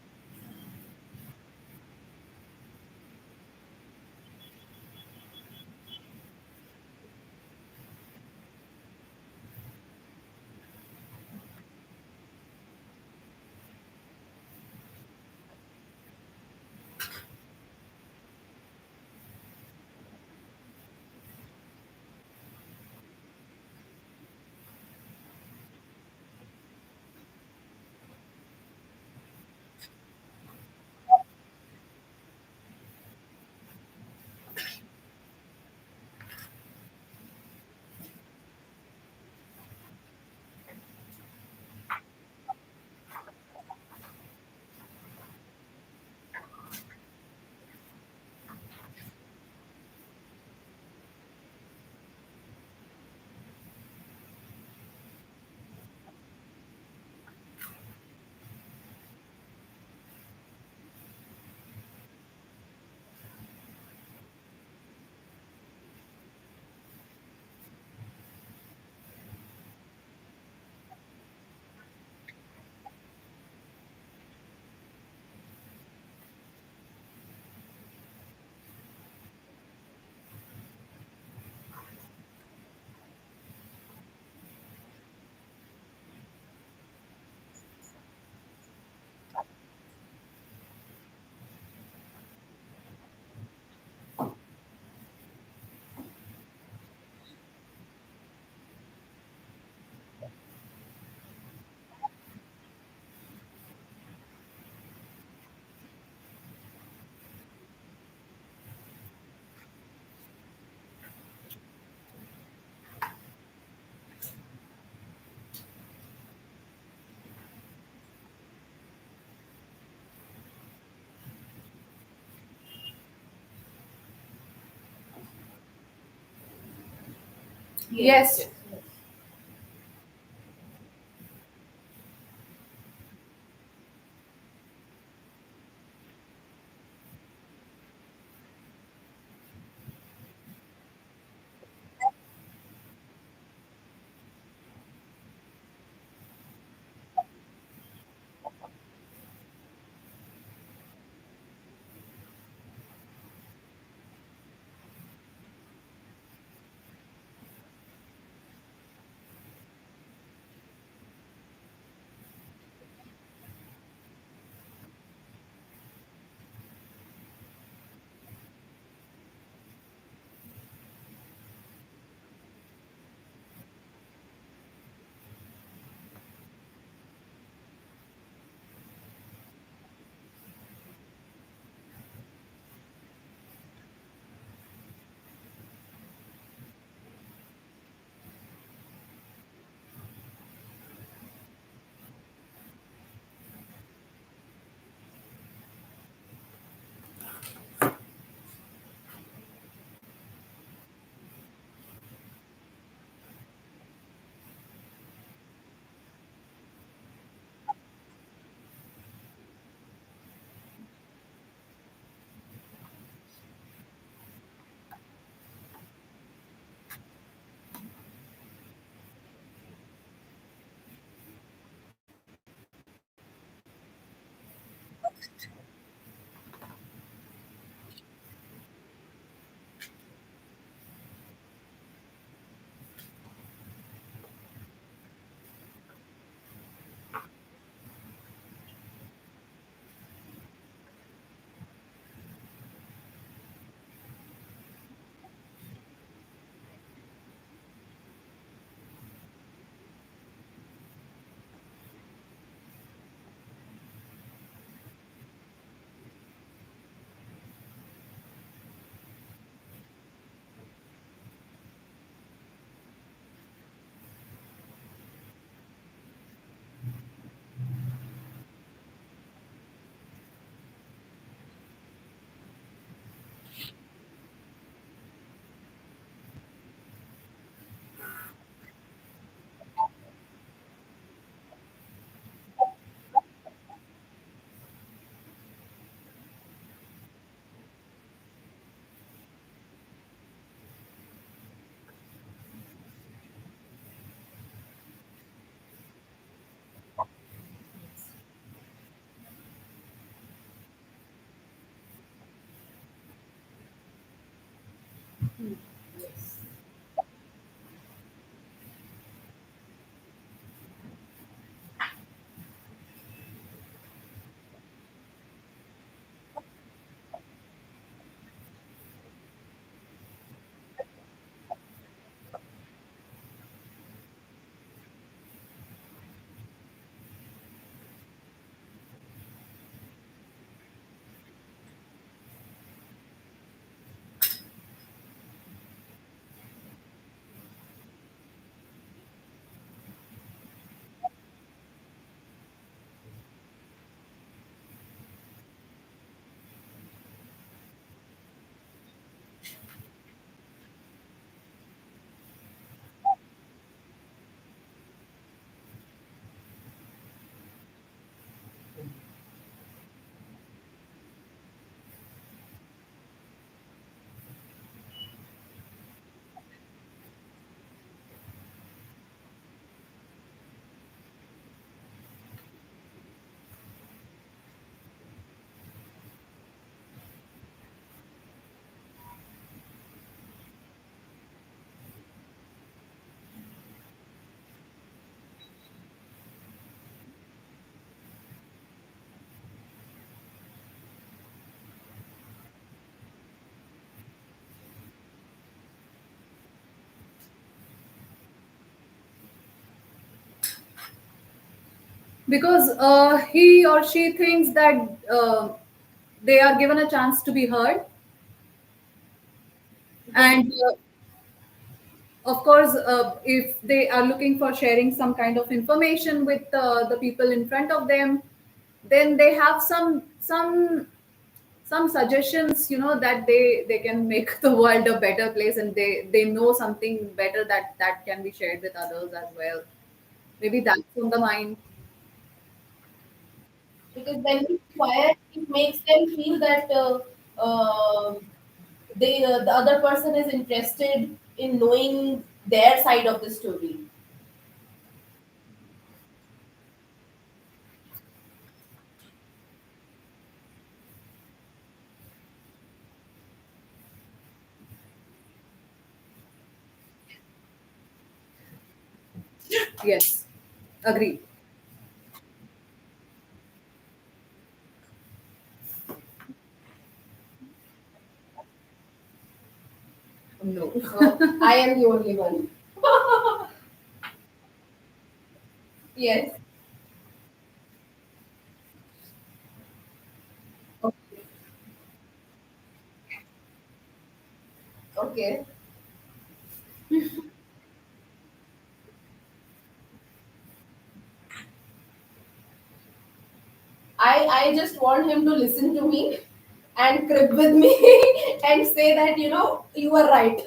Yes. Yes. Because he or she thinks that they are given a chance to be heard, and of course, if they are looking for sharing some kind of information with the people in front of them, then they have some suggestions, that they can make the world a better place, and they know something better that can be shared with others as well. Maybe that's on the mind. Because when we inquire, it makes them feel that the other person is interested in knowing their side of the story. Yes, agree. No. I am the only one. Yes. Okay. I just want him to listen to me and crib with me and say that, you are right.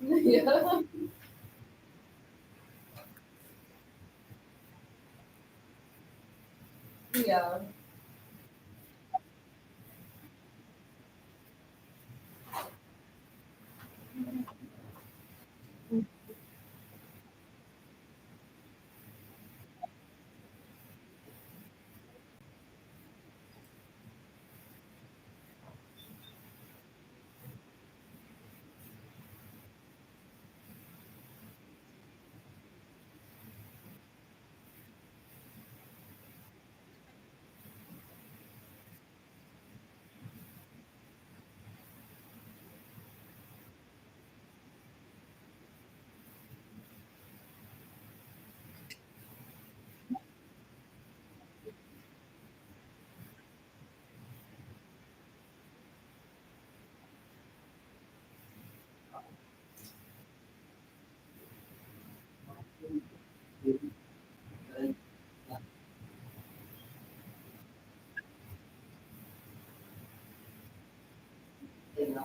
Yes. Yeah. Yeah.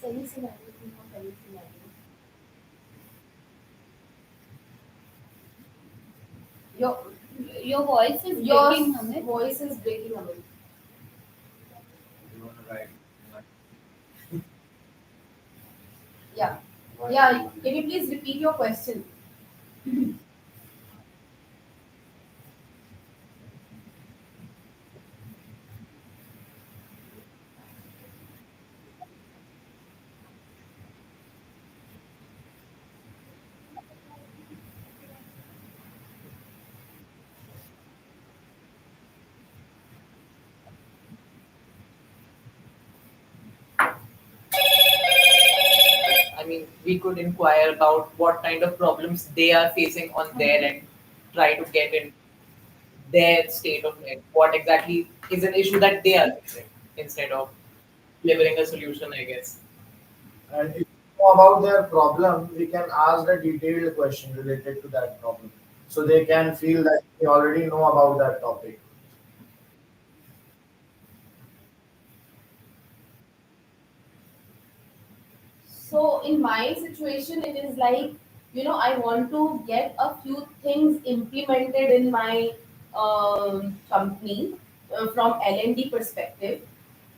Penicillin, not penicillin. Your Your voice is your breaking, Amit. voice is breaking a bit. You want to write? Yeah. Yeah. Can you please repeat your question? I mean, we could inquire about what kind of problems they are facing on their end, try to get in their state of mind. What exactly is an issue that they are facing instead of delivering a solution, I guess. And if you know about their problem, we can ask the detailed question related to that problem. So they can feel that we already know about that topic. So in my situation, it is like, I want to get a few things implemented in my company from L&D perspective,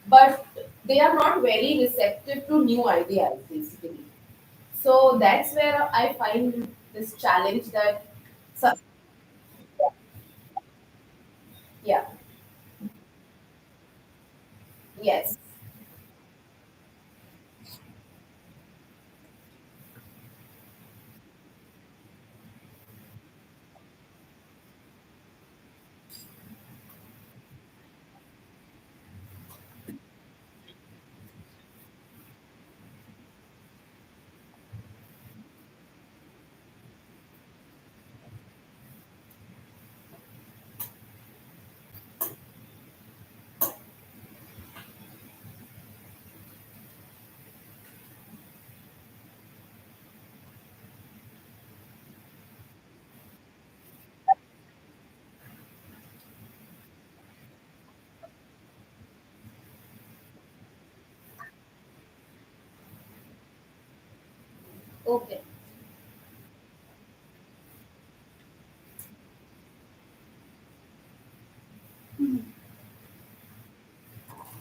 but they are not very receptive to new ideas basically. So that's where I find this challenge that, so, yeah, yes. Okay.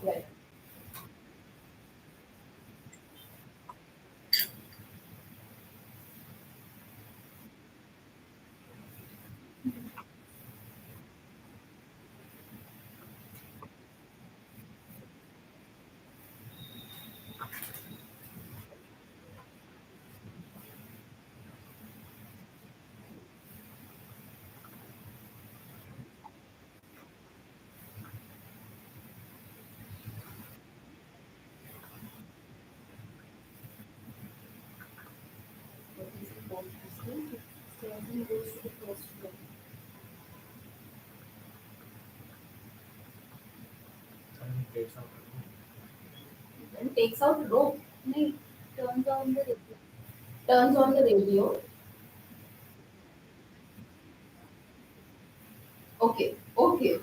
Right. What is the fourth question? Stairs and goes to the first floor. And takes out Then takes out rope, No, turns on the radio. turns on the radio. Okay, okay.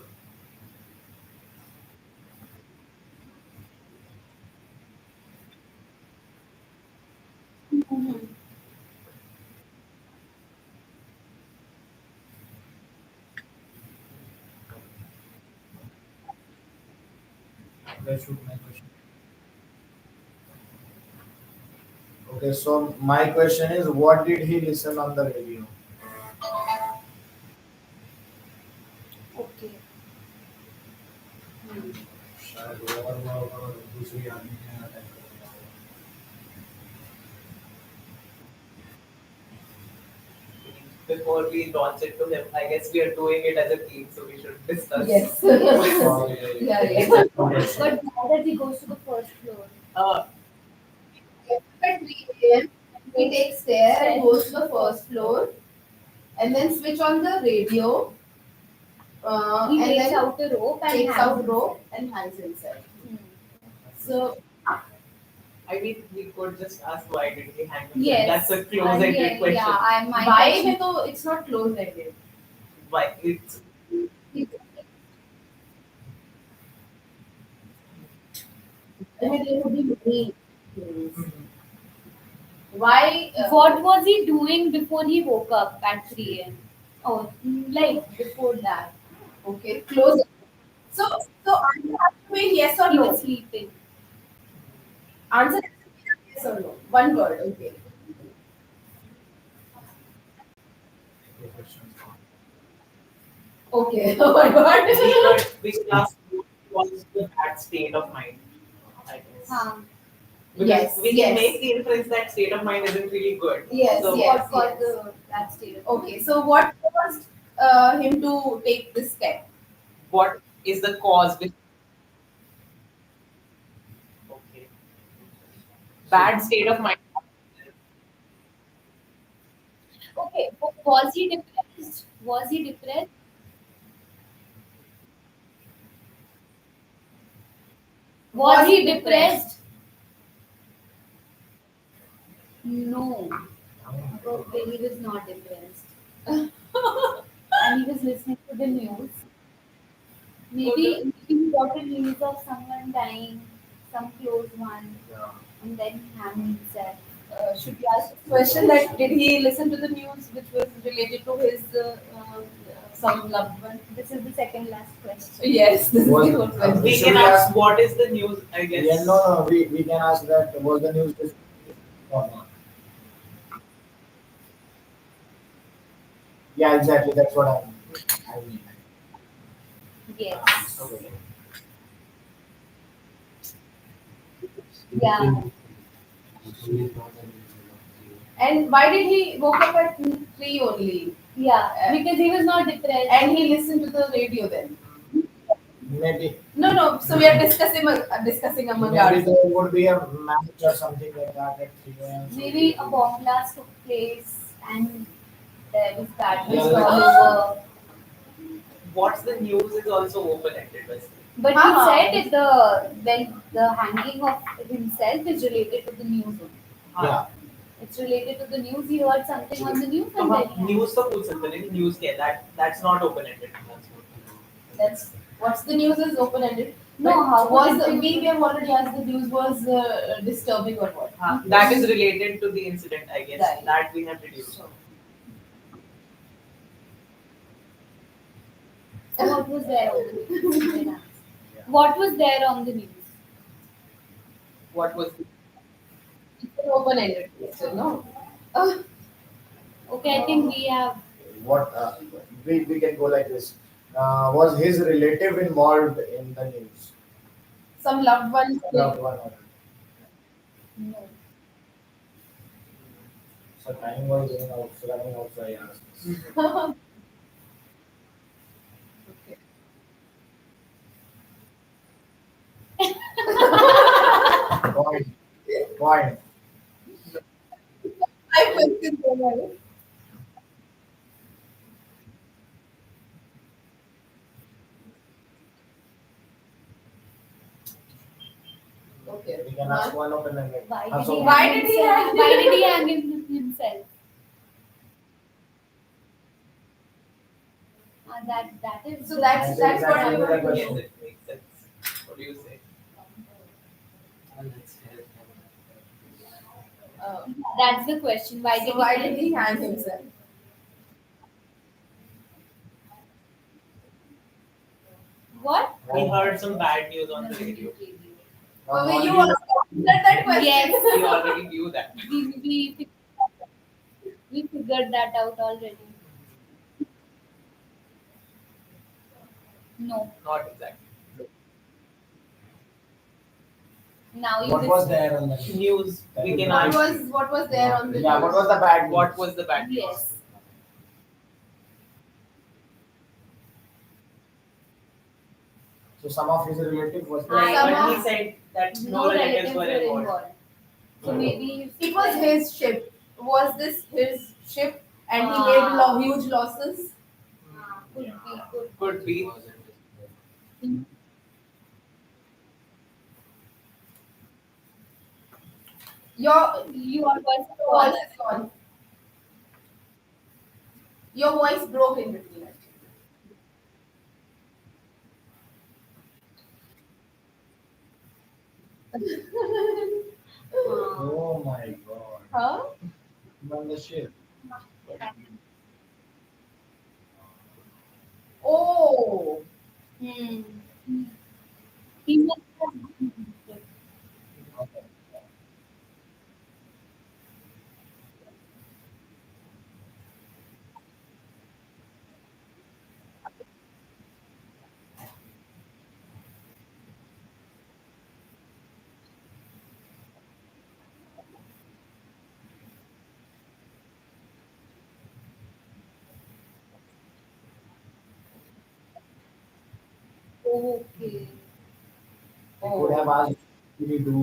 Mhm. let's shoot my question. Okay, so my question is, what did he listen on the radio? Okay. शायद war हुआ होगा और दूसरी army ने attack कर दिया होगा. Before we launch it to him, I guess we are doing it as a team, so we should discuss. Yes. Oh, yeah, Yeah, yeah. That's my question. But now that he goes to the first floor. Uh, At 3 a.m., he takes stairs and goes to the first floor, and then switch on the radio, He and takes then out the rope and takes hangs out rope himself. and hangs himself. Hmm. So I mean, we could just ask why did he hang himself? Yes. That's a close-ended Yeah, question. yeah, I might. why है तो it's not close-ended. Why? It's I mean, there would be many. Yes. Why? What was he doing before he woke up at 3 a.m.? Oh, like before that. Okay, close. So answer has to be yes or He no. was sleeping. Answer has to be yes or no. One word. Okay. Okay. Oh my God. We class was the bad state of mind, I guess. Because Yes, we can yes. make the inference that state of mind isn't really good. Yes, So yes. What caused the that state of Okay, so what caused him to take this step? what is the cause which okay. Bad state of mind. Okay, was he depressed? Was he depressed? Was he depressed? No. Okay, he was not depressed. And he was listening to the news. Maybe he got a news of someone dying, some close one, and then he hanged himself. Should we ask the question that did he listen to the news which was related to his some loved one? This is the second last question. Yes, this is the Was- whole question. We Should can we ask ask- what is the news, I guess. Yeah, no, we can ask that was the news or not. Yeah, exactly. That's what I mean. Yes. Okay. Yeah. And why did he woke up at 3 only? Yeah. Because he was not depressed. And he listened to the radio then? Maybe No. So we are discussing among maybe ourselves. there would be a match or something like that at 3 a.m. Maybe a bomb blast took place and there was that was Yeah, all over. What's the news is also open-ended, basically. But he Uh-huh. said it, the hanging of himself is related to the news. Yeah. It's related to the news. He heard something on the news and then he hanged. News तो पूछ सकते हैं लेकिन news क्या है? That's not open-ended. That's what's the news is open ended. No, But how was would it we have already asked the news was disturbing or what? That is related to the incident, I guess. Right. That we have reduced. So what was there on the news? What was there on the news? What was It's an open ended question, no? Okay, I think we have. What we can go like this. Was his relative involved in the news? Some loved ones. Loved one. No. So time was running out, so I asked. Okay. Point. I question so many. Okay. We can ask one open ended. Why did he? Why hang did he himself? hang- Why did he hang himself? That is. So that's what I Exactly want the to question. know. Yes, it makes sense. What do you say? That's the question. Why did So why did he hang himself? What? We heard some bad news on the radio. Oh, you also answered that question. Yes. We already knew that. We figured that out already. No. Not exactly. Now you What just. was there on the news? News. We can What ask. was there on the Yeah, news? what was the bad news? What was the bad news? Yes. So some of his relative was there. I- But he said that no relatives were involved. So maybe you It was his ship. Was this his ship and he Ah. made huge losses? Could be. Could be. Your voice is gone. Your voice broke in between. Oh my god. Huh? Membership. Oh, Hmm. He must have. Okay. Okay. He could have oh, asked what did he do?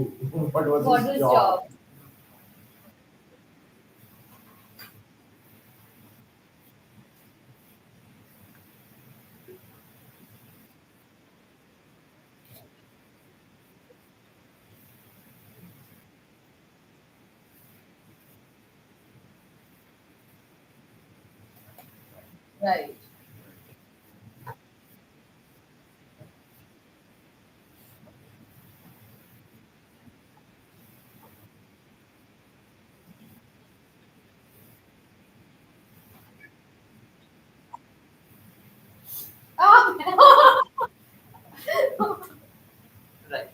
What was What his was job? job? right. Ah! Right.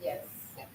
Yes. Yes.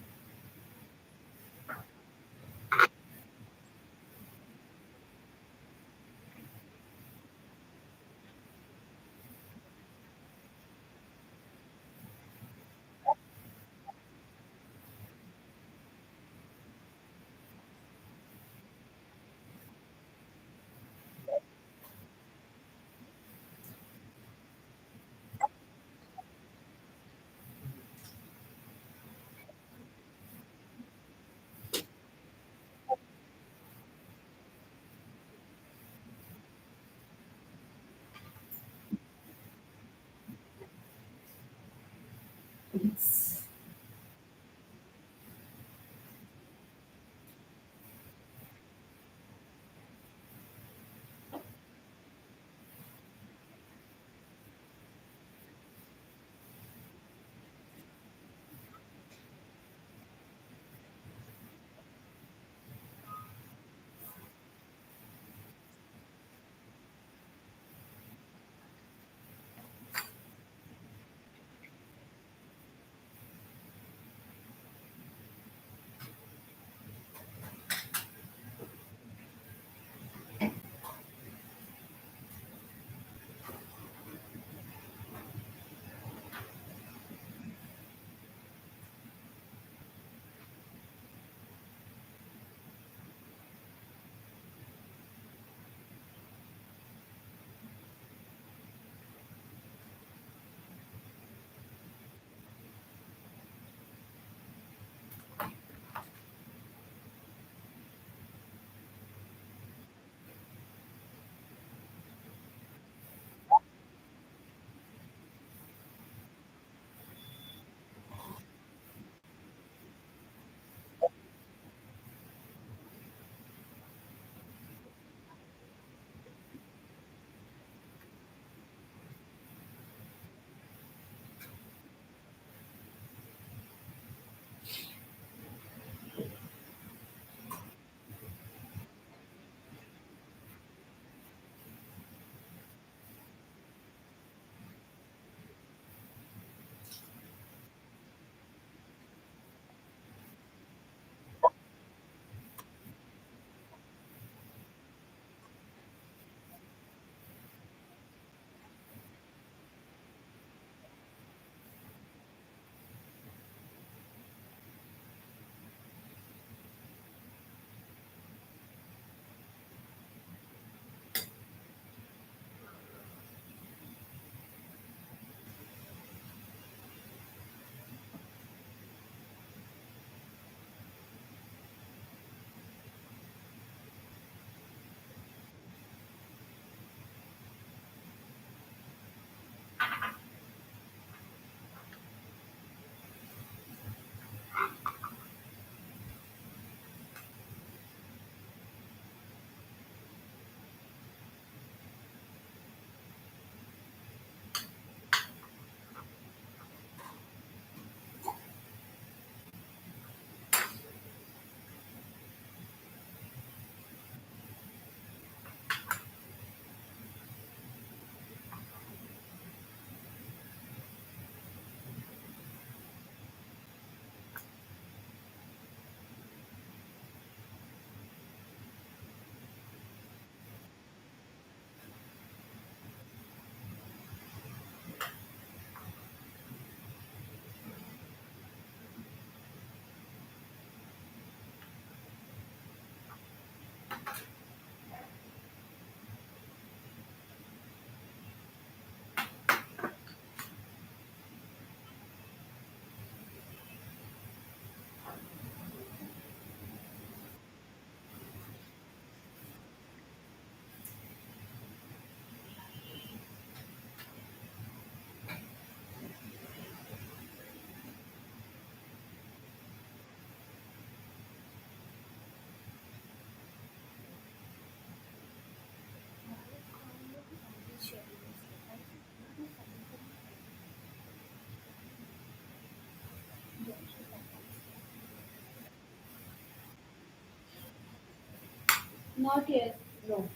Not yet. No.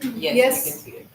Yes, we can Yes. see it.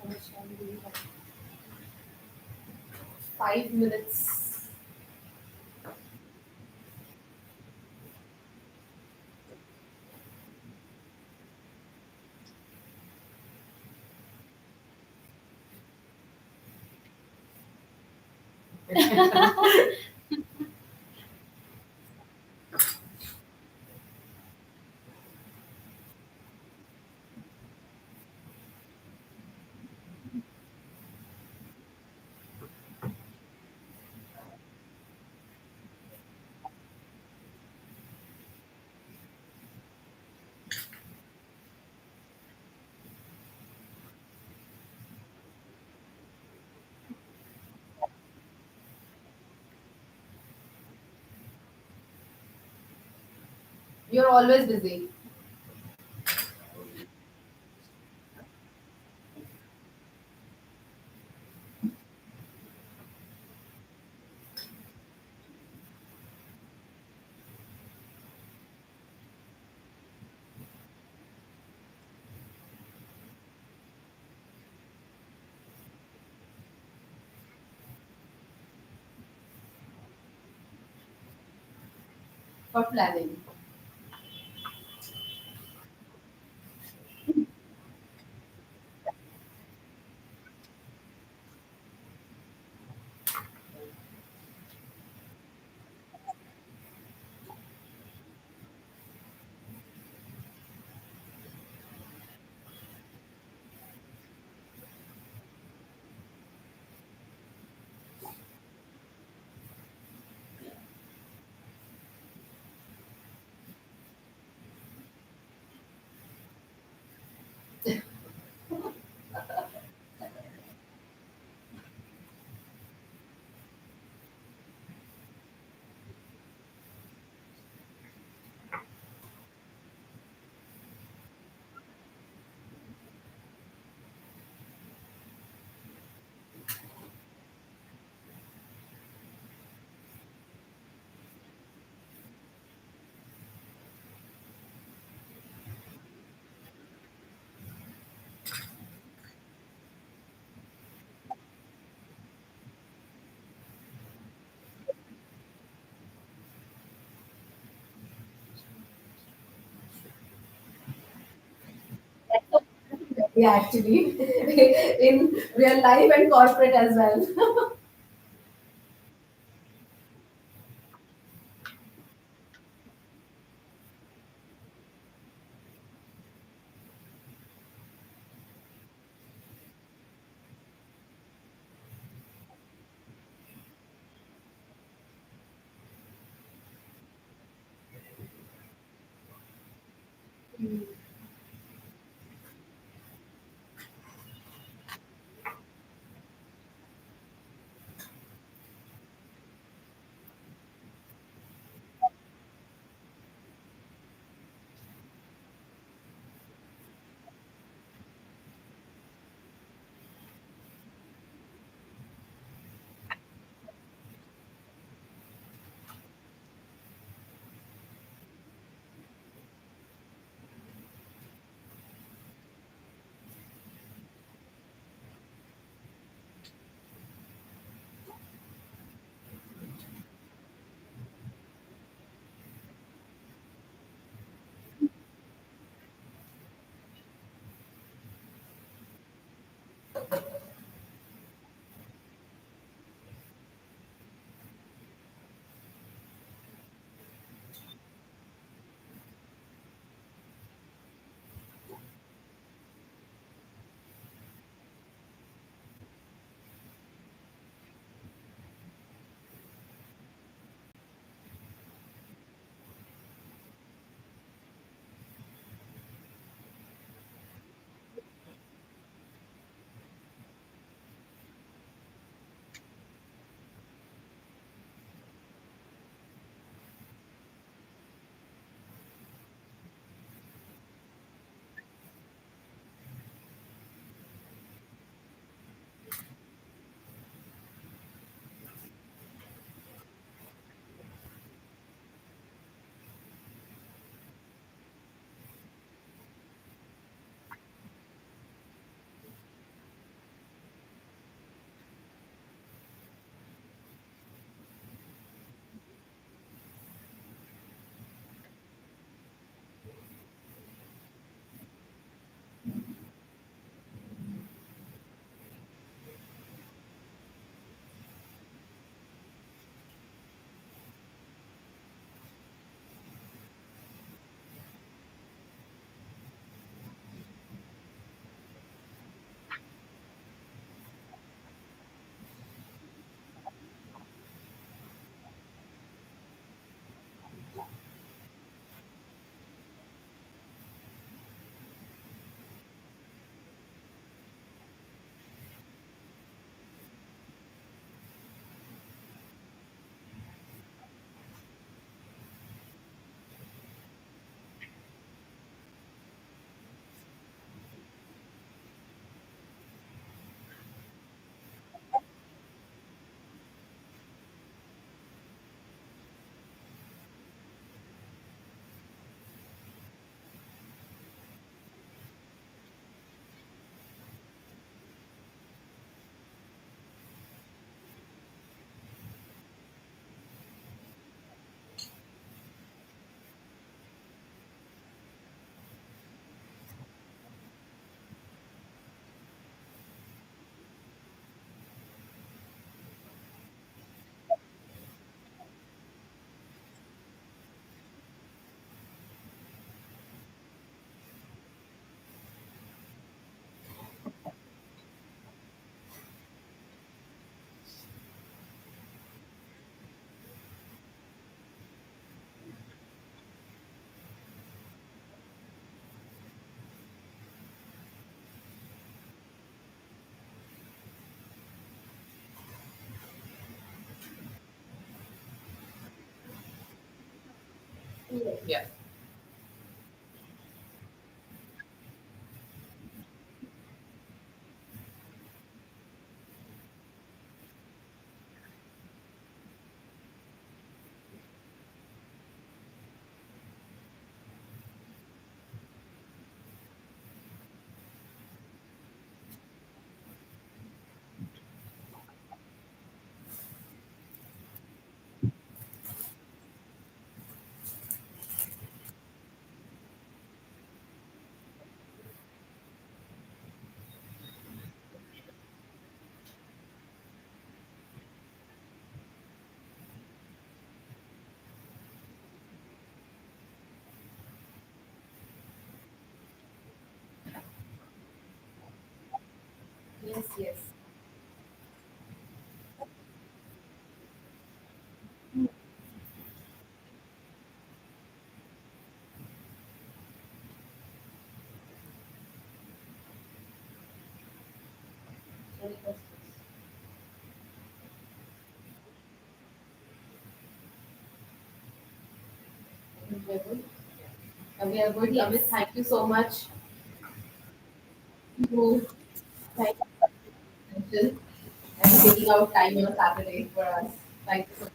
How much time do we have? 5 minutes. You're always busy. For planning. Yeah, actually, in real life and corporate as well. Yeah. Yes, yes. We are good. We are good. Yes. Amit, thank you so much to thank you for the session and taking out time on a Saturday for us. Thank you so much.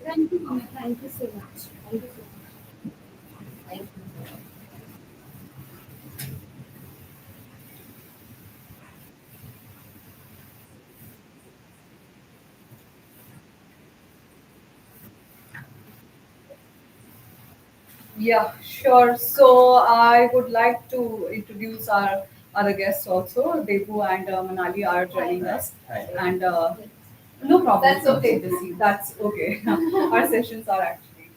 Thank you, Mama. Thank you so much. Thank you so much. Thank you. Yeah, sure. So I would like to introduce our other guests also. Devu and Manali are joining us, Hi. and no problem. That's okay. That's okay. Our sessions are actually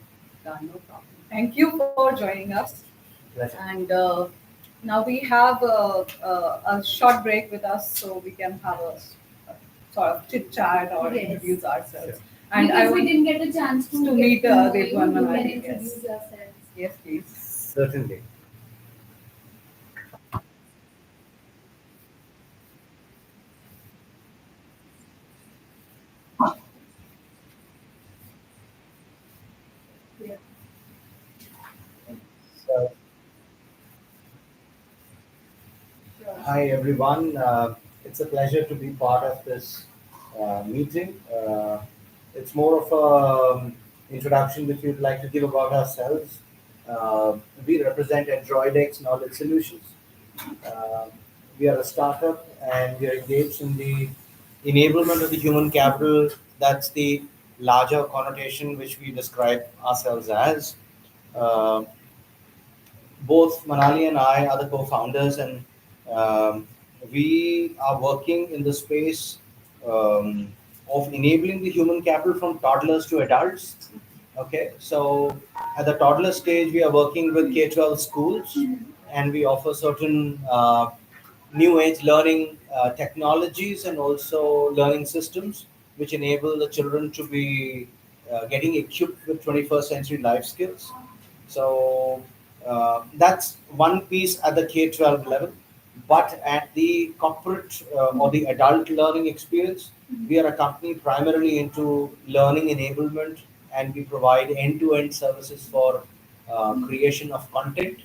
done. No problem. Thank you for joining us. Pleasure. And now we have a short break with us, so we can have a sort of chit chat or Yes. introduce ourselves. Sure. And Because I we want didn't get a chance to to get meet to know Devu you, and you can Manali. introduce Yes, yourselves. yes, please. Certainly. Yeah. So, Sure. hi everyone. It's a pleasure to be part of this meeting. It's more of a introduction which we'd like to give about ourselves. We represent Android Knowledge Solutions. Uh, we are a startup and we are engaged in the enablement of the human capital. That's the larger connotation which we describe ourselves as. Uh, Both Manali and I are the co-founders, and um, we are working in the space of enabling the human capital from toddlers to adults. Okay, so at the toddler stage, we are working with K-12 schools, and we offer certain new age learning technologies and also learning systems which enable the children to be getting equipped with 21st century life skills. So that's one piece at the K-12 level. But at the corporate or the adult learning experience, we are a company primarily into learning enablement, and we provide end-to-end services for creation of content,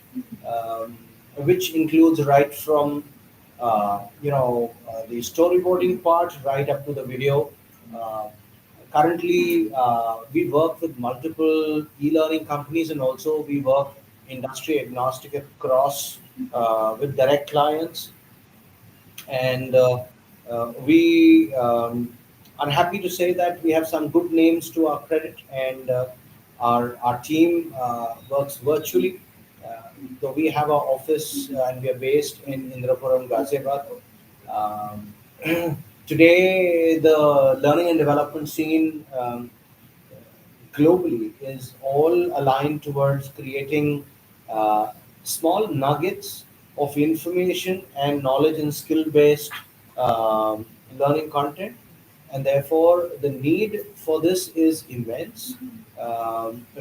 um, which includes right from the storyboarding part right up to the video. Uh, Currently, we work with multiple e-learning companies, and also we work industry agnostic across with direct clients. And we are happy to say that we have some good names to our credit, and our team works virtually. Uh, so we have our office and we are based in Indrapuram, Ghaziabad. Um, Today, the learning and development scene globally is all aligned towards creating uh, small nuggets of information and knowledge and skill based learning content, and therefore the need for this is immense.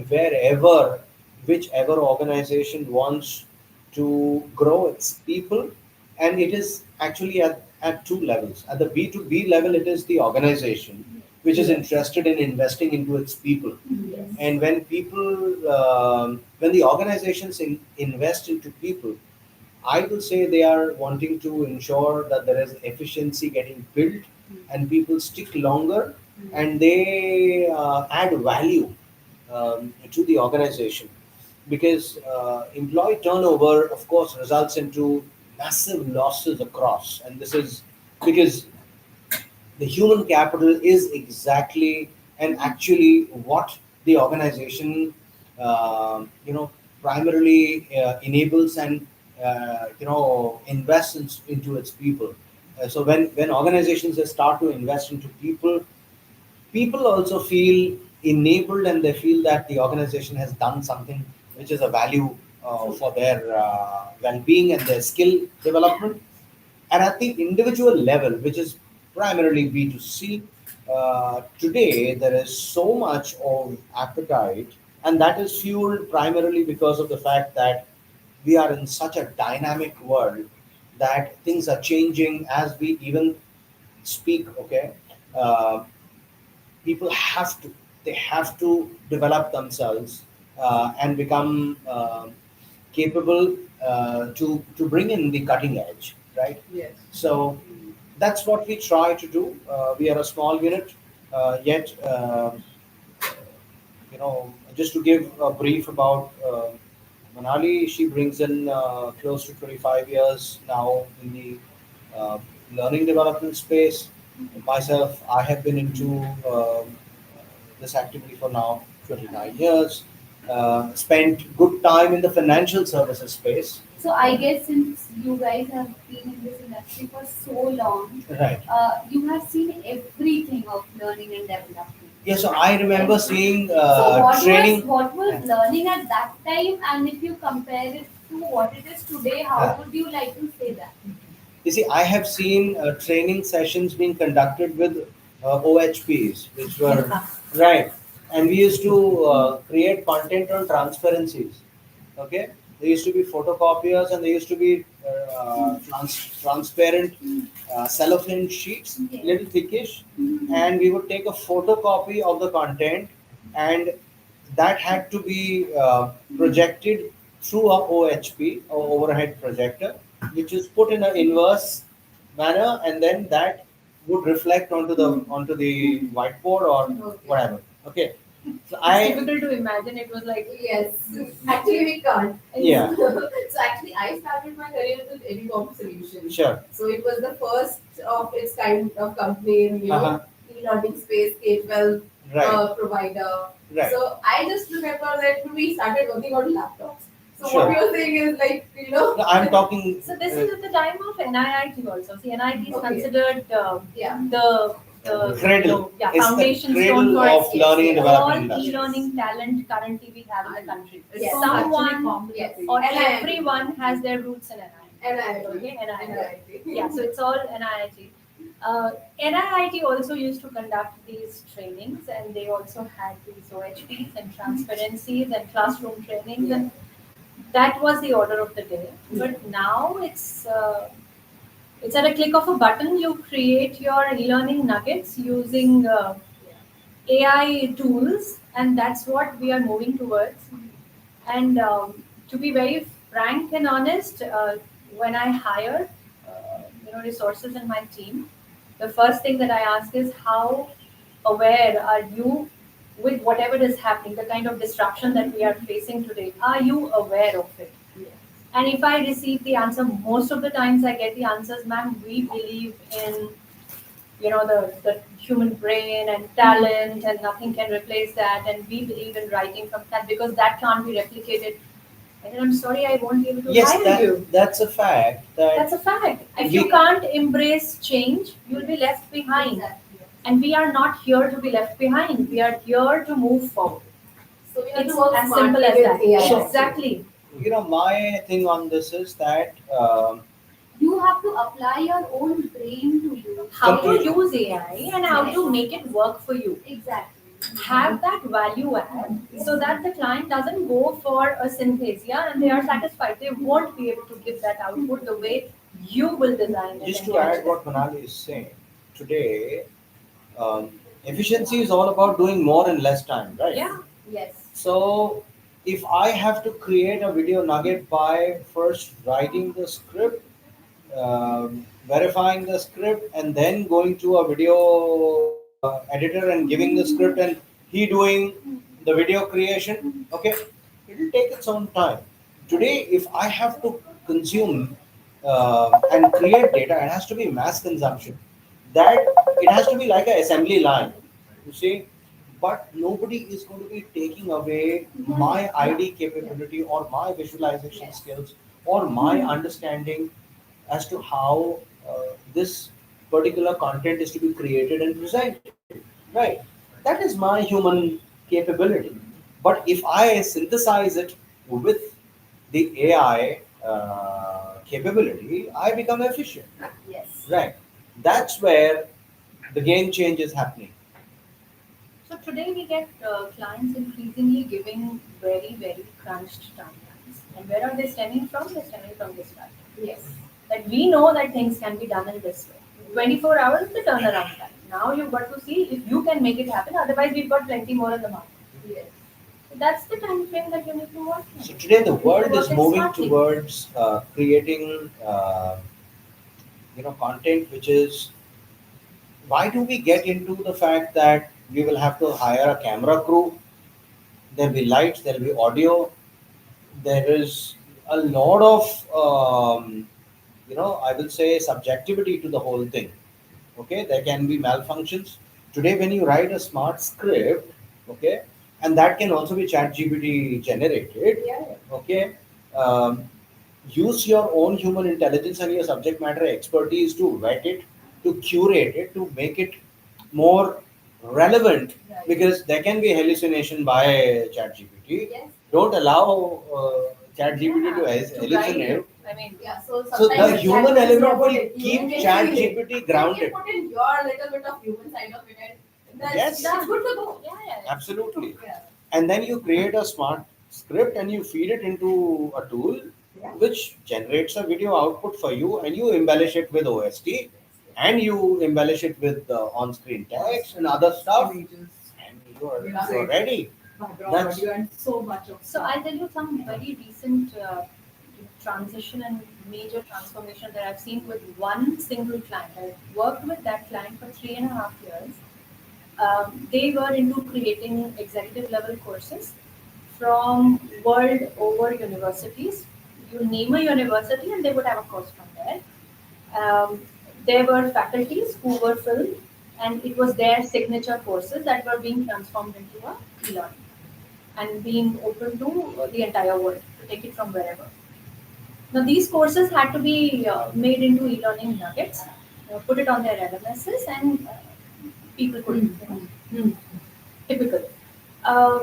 Wherever, whichever organization wants to grow its people, and it is actually at two levels. At the B2B level, it is the organization, which is Yes. interested in investing into its people. Yes. And when when the organizations invest into people, I will say they are wanting to ensure that there is efficiency getting built and people stick longer and they add value to the organization. Because employee turnover, of course, results into massive losses across. And this is because the human capital is exactly and actually what the organization primarily enables and invests into its people. So when organizations start to invest into people, people also feel enabled and they feel that the organization has done something which is a value for their well-being and their skill development. And at the individual level, which is primarily B2C, today there is so much of appetite, and that is fueled primarily because of the fact that we are in such a dynamic world that things are changing as we even speak. Okay, uh, people have to develop themselves and become capable to bring in the cutting edge, right? Yes. So that's what we try to do. We are a small unit, yet just to give a brief about Manali, she brings in close to 25 years now in the uh, learning development space. Myself, I have been into this activity for now 29 years. Spent good time in the financial services space. So I guess since you guys have been in this industry for so long, Right. you have seen everything of learning and development. Yeah, so I remember seeing So training. what was learning at that time, and if you compare it to what it is today, how Yeah. would you like to say that? You see, I have seen training sessions being conducted with OHPs, which were right, and we used to create content on transparencies. Okay, there used to be photocopiers, and there used to be transparent cellophane sheets, Yes. little thickish, and we would take a photocopy of the content, and that had to be projected through a OHP or overhead projector, which is put in an inverse manner, and then that would reflect onto the whiteboard or whatever. Okay, so It's difficult to imagine. It was like Yes, actually we can't. Yeah. So actually, I started my career with Edicom Solutions. Sure. So it was the first of its kind of company in Uh-huh. e-learning space, K-12 Right. provider. Right. So I just remember that we started working on laptops. So Sure. what you're saying is like No, I'm talking. so. This is at the time of NIIT also. See, NIIT is Okay. considered yeah. the Cradle. yeah, It's the foundation cradle stone for of learning and all development industry. e-learning talent currently we have in the country. Yes. Someone Yes. or NIIT. everyone has their roots in NIIT. NIIT. Okay, NIIT. NIIT. Yeah, so it's all NIIT. NIIT also used to conduct these trainings, and they also had these OHPs and transparencies and classroom trainings, and that was the order of the day. But now it's at a click of a button. You create your e-learning nuggets using AI tools, and that's what we are moving towards. And to be very frank and honest, when I hire resources in my team, the first thing that I ask is how aware are you with whatever is happening, the kind of disruption that we are facing today. Are you aware of it? And if I receive the answer, most of the times I get the answers, ma'am, we believe in the human brain and talent, and nothing can replace that, and we believe in writing from that because that can't be replicated. And I'm sorry, I won't be able to Yes, hire you. that's a fact. That's a fact. If you can't embrace change, you'll be left behind. Exactly. And we are not here to be left behind. We are here to move forward. So we have It's to work as smartly simple as with that. AI. Exactly. My thing on this is that You have to apply your own brain to you. How to Completely. use AI and how to make it work for you. Exactly. Have that value add so that the client doesn't go for a synthesia and they are satisfied. They won't be able to give that output the way you will design it. just and to get add it. what Manali is saying, today Efficiency is all about doing more in less time, right? Yeah. Yes. So if I have to create a video nugget by first writing the script, verifying the script, and then going to a video editor and giving the script, and he doing the video creation, okay, it will take its own time. Today, if I have to consume and create data, it has to be mass consumption. That it has to be like an assembly line, you see. But nobody is going to be taking away my ID capability or my visualization skills or my understanding as to how this particular content is to be created and presented. Right? That is my human capability. But if I synthesize it with the AI capability, I become efficient. Yes. Right? That's where the game change is happening. So today we get clients increasingly giving very, very crunched timelines. And where are they stemming from? They're stemming from this fact. Yes. That we know that things can be done in this way. 24 hours is the turnaround time. Now you've got to see if you can make it happen. Otherwise, we've got plenty more in the market. Yes. So that's the time frame that you need to work in. So today the world Work is it moving smartly. towards creating, content which is. Why do we get into the fact that we will have to hire a camera crew? There'll be lights, there'll be audio. There is a lot of, I will say subjectivity to the whole thing. Okay, there can be malfunctions. Today, when you write a smart script, okay, and that can also be chat GPT generated, Yeah. okay, um, use your own human intelligence and your subject matter expertise to vet it, to curate it, to make it more relevant, Right. because there can be hallucination by ChatGPT. Yes. Don't allow ChatGPT to To guide hallucinate. you. I mean, Yeah. So So the sometimes human that is element will robotic. keep You can ChatGPT You grounded. can put in your little bit of human side of it, and Yes. it's good to go. yeah, yeah. Absolutely. Yeah. And then you create a smart script and you feed it into a tool Yeah. which generates a video output for you, and you embellish it with OST, and you embellish it with on-screen text and other stuff, Images, and you're, Yeah. you're ready. background That's- audio, and so much of So I'll tell you some very recent transition and major transformation that I've seen with one single client. I've worked with that client for 3.5 years. They were into creating executive level courses from world over universities. You name a university and they would have a course from there. There were faculties who were filled, and it was their signature courses that were being transformed into a e-learning and being open to the entire world to take it from wherever. Now, these courses had to be made into e-learning nuggets, put it on their LMSs, and people could, typical. Uh,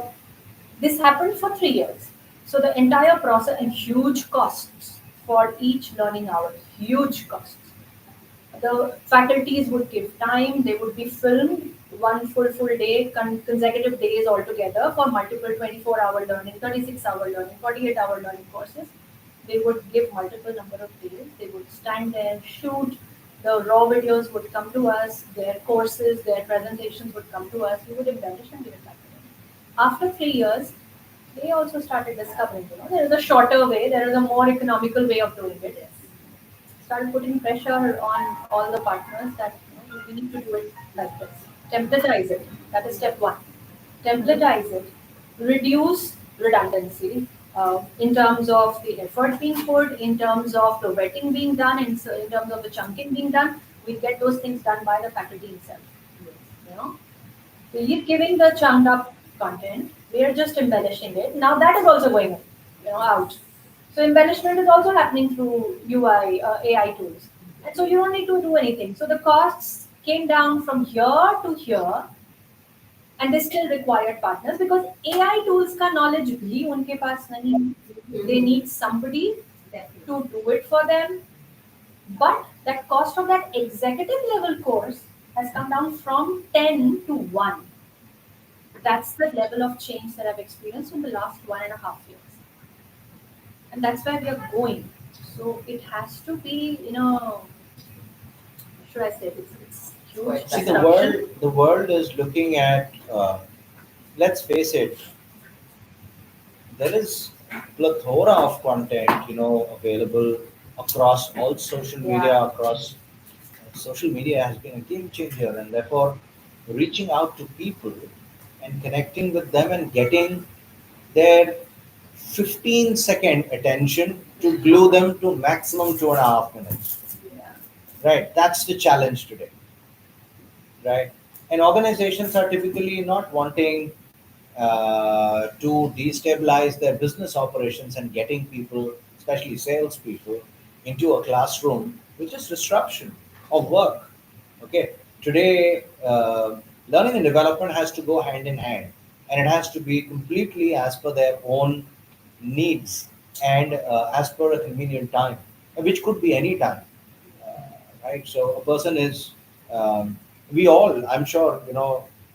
this happened for 3 years. So the entire process and huge costs for each learning hour, huge costs. The faculties would give time, they would be filmed one full day, consecutive days altogether for multiple 24-hour learning, 36-hour learning, 48-hour learning courses. They would give multiple number of days. They would stand there, shoot. The raw videos would come to us. Their courses, their presentations would come to us. We would embellish and give it back to them. After 3 years, they also started discovering, there is a shorter way, there is a more economical way of doing it. Started putting pressure on all the partners that we need to do it like this. Templatize it. That is step one. Templatize it. Reduce redundancy in terms of the effort being put, in terms of the vetting being done, in terms of the chunking being done. We get those things done by the faculty itself. You know, we're giving the chunked up content. We are just embellishing it. Now that is also going, out. So embellishment is also happening through UI, AI tools. And so you don't need to do anything. So the costs came down from here to here, and they still required partners because AI tools का knowledge भी उनके पास नहीं है. They need somebody to do it for them. But that cost of that executive level course has come down from 10 to 1. That's the level of change that I've experienced in the last 1.5 years. And that's where we are going. So it has to be, should I say, it's Quite See, disruption. the world is looking at. Let's face it, there is plethora of content, available across all social media. Yeah. Across social media has been a game changer, and therefore, reaching out to people and connecting with them and getting their 15-second attention to glue them to maximum 2.5 minutes. Yeah. Right, that's the challenge today. Right, and organizations are typically not wanting to destabilize their business operations and getting people, especially salespeople, into a classroom, which is disruption of work. Okay, today learning and development has to go hand in hand, and it has to be completely as per their own needs and as per a convenient time, which could be any time. Right? So a person is, we all, I'm sure,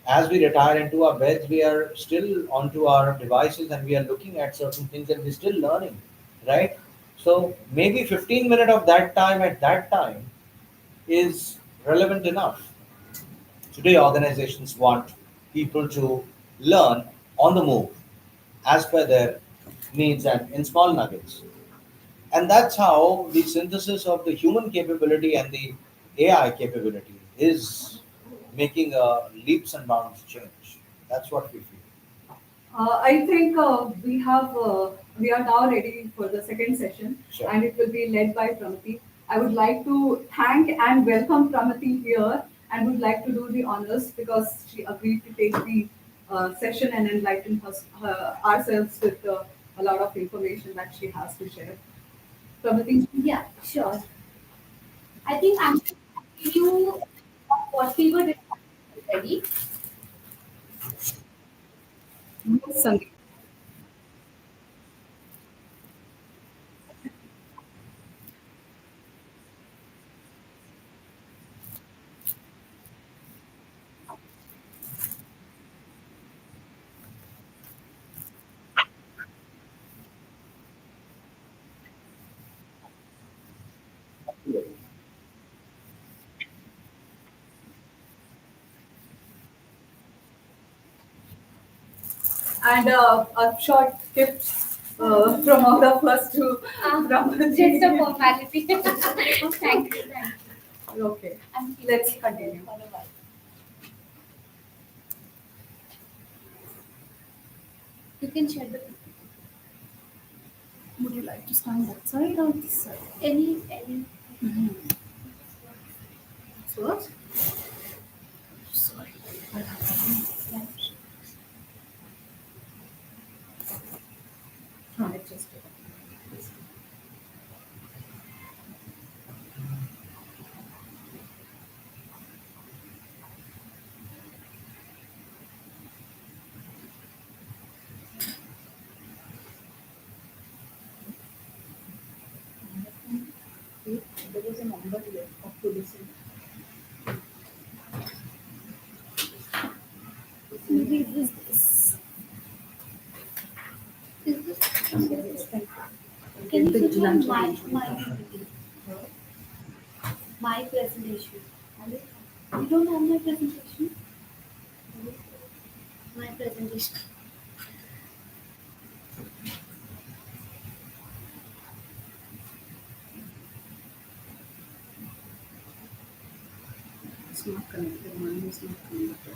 as we retire into our beds, we are still onto our devices and we are looking at certain things and we're still learning, right? So maybe 15 minutes of that time at that time is relevant enough. Today, organizations want people to learn on the move as per their needs and in small nuggets. And that's how the synthesis of the human capability and the AI capability is making a leaps and bounds change. That's what we feel. I think we are now ready for the second session, Sure. and it will be led by Pramati. I would like to thank and welcome Pramati here, and would like to do the honors because she agreed to take the session and enlighten ourselves with a lot of information that she has to share. Pramati, Yeah, sure. I think I'm going to continue what we were discussing already. yes, Sandeep. And a short tip from all of us to Pramati. Just a formality. Thank you. Thank you. Okay, let's continue. For a while. You can share the Would you like to stand that side or this side? any. First? Sorry. I just there was a number here of police. Maybe it was this. Is this? Can you switch on my presentation? You don't have my presentation? My presentation. It's not connected. Mine is not connected.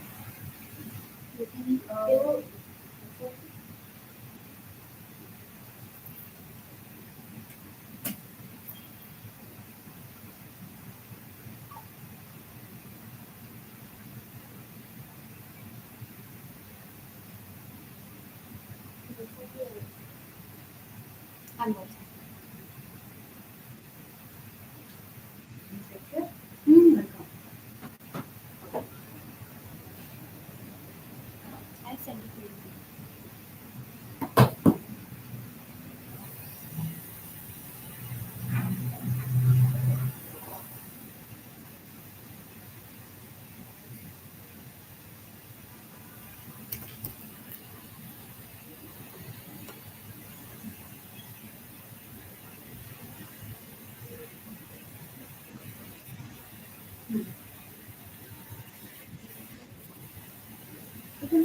You can, I'm not. Hmm. I sent it to you.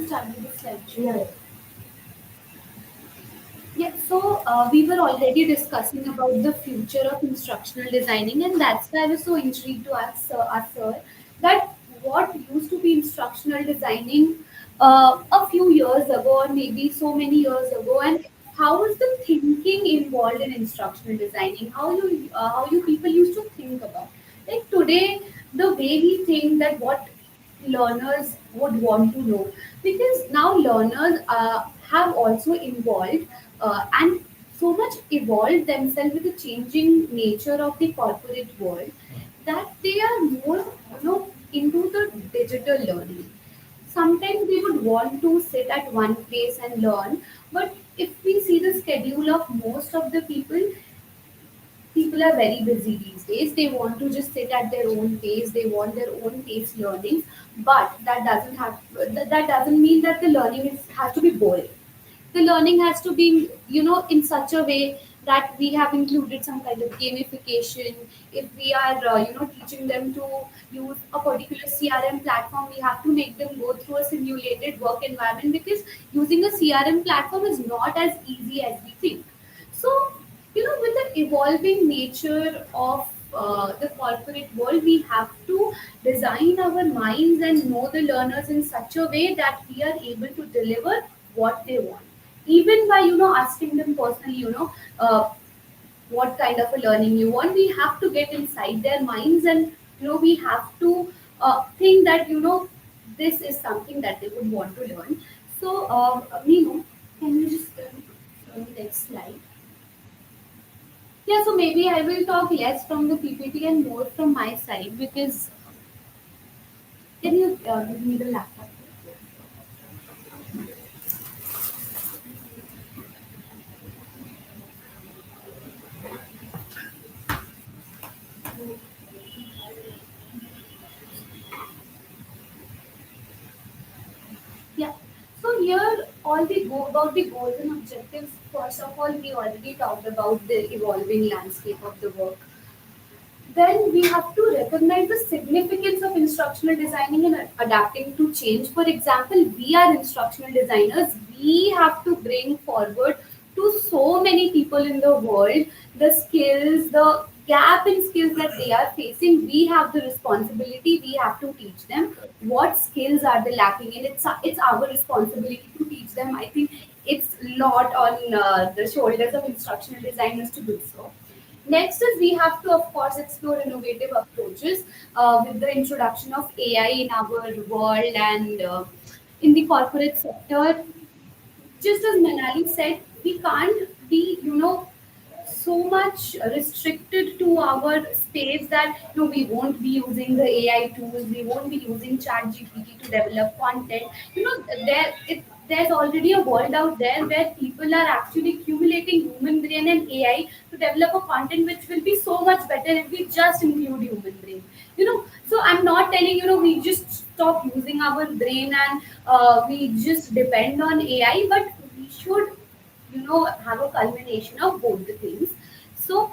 can start with the slideshow. Yeah. Yeah, so we were already discussing about the future of instructional designing, and that's why I was so intrigued to ask sir that what used to be instructional designing a few years ago, or maybe so many years ago, and how is the thinking involved in instructional designing? How you people used to think about like today, the way we think that what learners would want to know, because now learners have also evolved and so much evolved themselves with the changing nature of the corporate world that they are more into the digital learning. Sometimes they would want to sit at one place and learn, but if we see the schedule of most of the people are very busy these days. They want to just sit at their own pace. They want their own pace learning, but that doesn't mean that the learning has to be boring. The learning has to be in such a way that we have included some kind of gamification. If we are teaching them to use a particular CRM platform, we have to make them go through a simulated work environment, because using a CRM platform is not as easy as we think. So, with the evolving nature of the corporate world, we have to design our minds and know the learners in such a way that we are able to deliver what they want. Even by asking them personally, what kind of a learning you want, we have to get inside their minds, and we have to think that this is something that they would want to learn. So, Meenu, can you just turn the next slide? Yeah, so maybe I will talk less from the PPT and more from my side, because can you give me the laptop? Yeah. So here, all the go about the goals and objectives. First of all, we already talked about the evolving landscape of the work. Then we have to recognize the significance of instructional designing and adapting to change. For example, we are instructional designers. We have to bring forward to so many people in the world the skills, the gap in skills that they are facing. We have the responsibility. We have to teach them what skills are they lacking in. It's our responsibility to teach them. I think it's a lot on the shoulders of instructional designers to do so. Next is we have to, of course, explore innovative approaches with the introduction of AI in our world and in the corporate sector. Just as Manali said, we can't be, so much restricted to our space that we won't be using the AI tools, we won't be using Chat GPT to develop content. There's already a world out there where people are actually accumulating human brain and AI to develop a content which will be so much better if we just include human brain. So I'm not telling we just stop using our brain and we just depend on AI, but we should have a culmination of both the things. So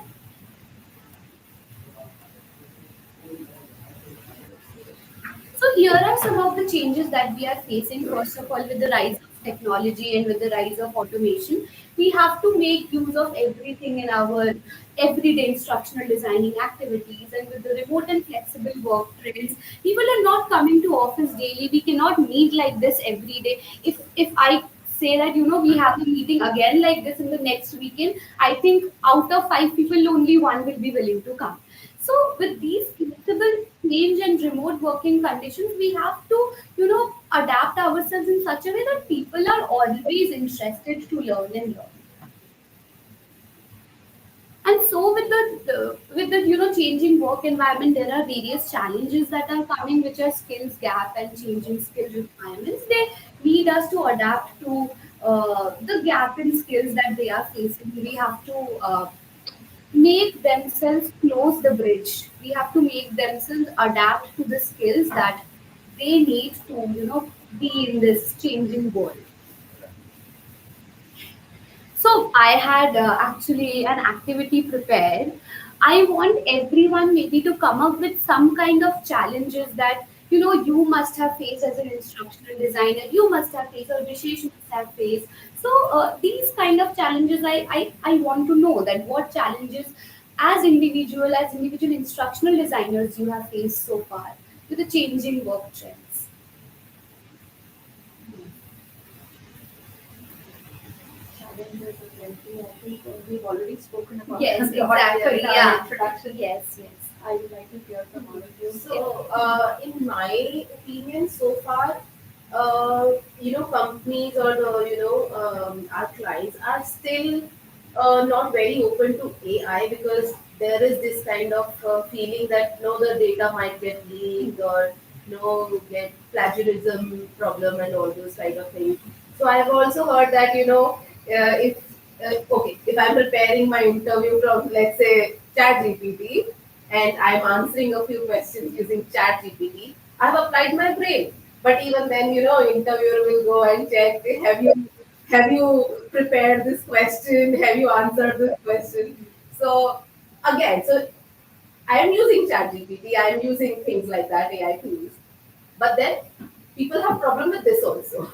here are some of the changes that we are facing. First of all, with the rise of technology and with the rise of automation, we have to make use of everything in our everyday instructional designing activities. And with the remote and flexible work trends, people are not coming to office daily. We cannot meet like this every day. If I say that we have a meeting again like this in the next weekend, I think out of 5 people, only one will be willing to come. So with these flexible change and remote working conditions, we have to, adapt ourselves in such a way that people are always interested to learn and learn. And so with the changing work environment, there are various challenges that are coming, which are skills gap and changing skill requirements. They need us to adapt to the gap in skills that they are facing. We have to make themselves close the bridge. We have to make themselves adapt to the skills that they need to, be in this changing world. So I had actually an activity prepared. I want everyone maybe to come up with some kind of challenges that you must have faced as an instructional designer, you must have faced, or Vishesh must have faced. So these kind of challenges, I want to know that what challenges as individual instructional designers you have faced so far with the changing work trends. Challenges and plenty. I think we've already spoken about Yes, that exactly. in our Yeah. introduction. Yes, yes. I would like to hear from all of you. So, in my opinion, so far, companies or our clients are still not very open to AI because there is this kind of feeling that no, the data might get leaked or no, get plagiarism problem and all those kind of things. So I have also heard that if okay, if I'm preparing my interview from let's say ChatGPT and I'm answering a few questions using ChatGPT, I've applied my brain. But even then, interviewer will go and check, have you prepared this question? Have you answered this question? So again, so I am using ChatGPT, I am using things like that, AI tools. But then people have problem with this also.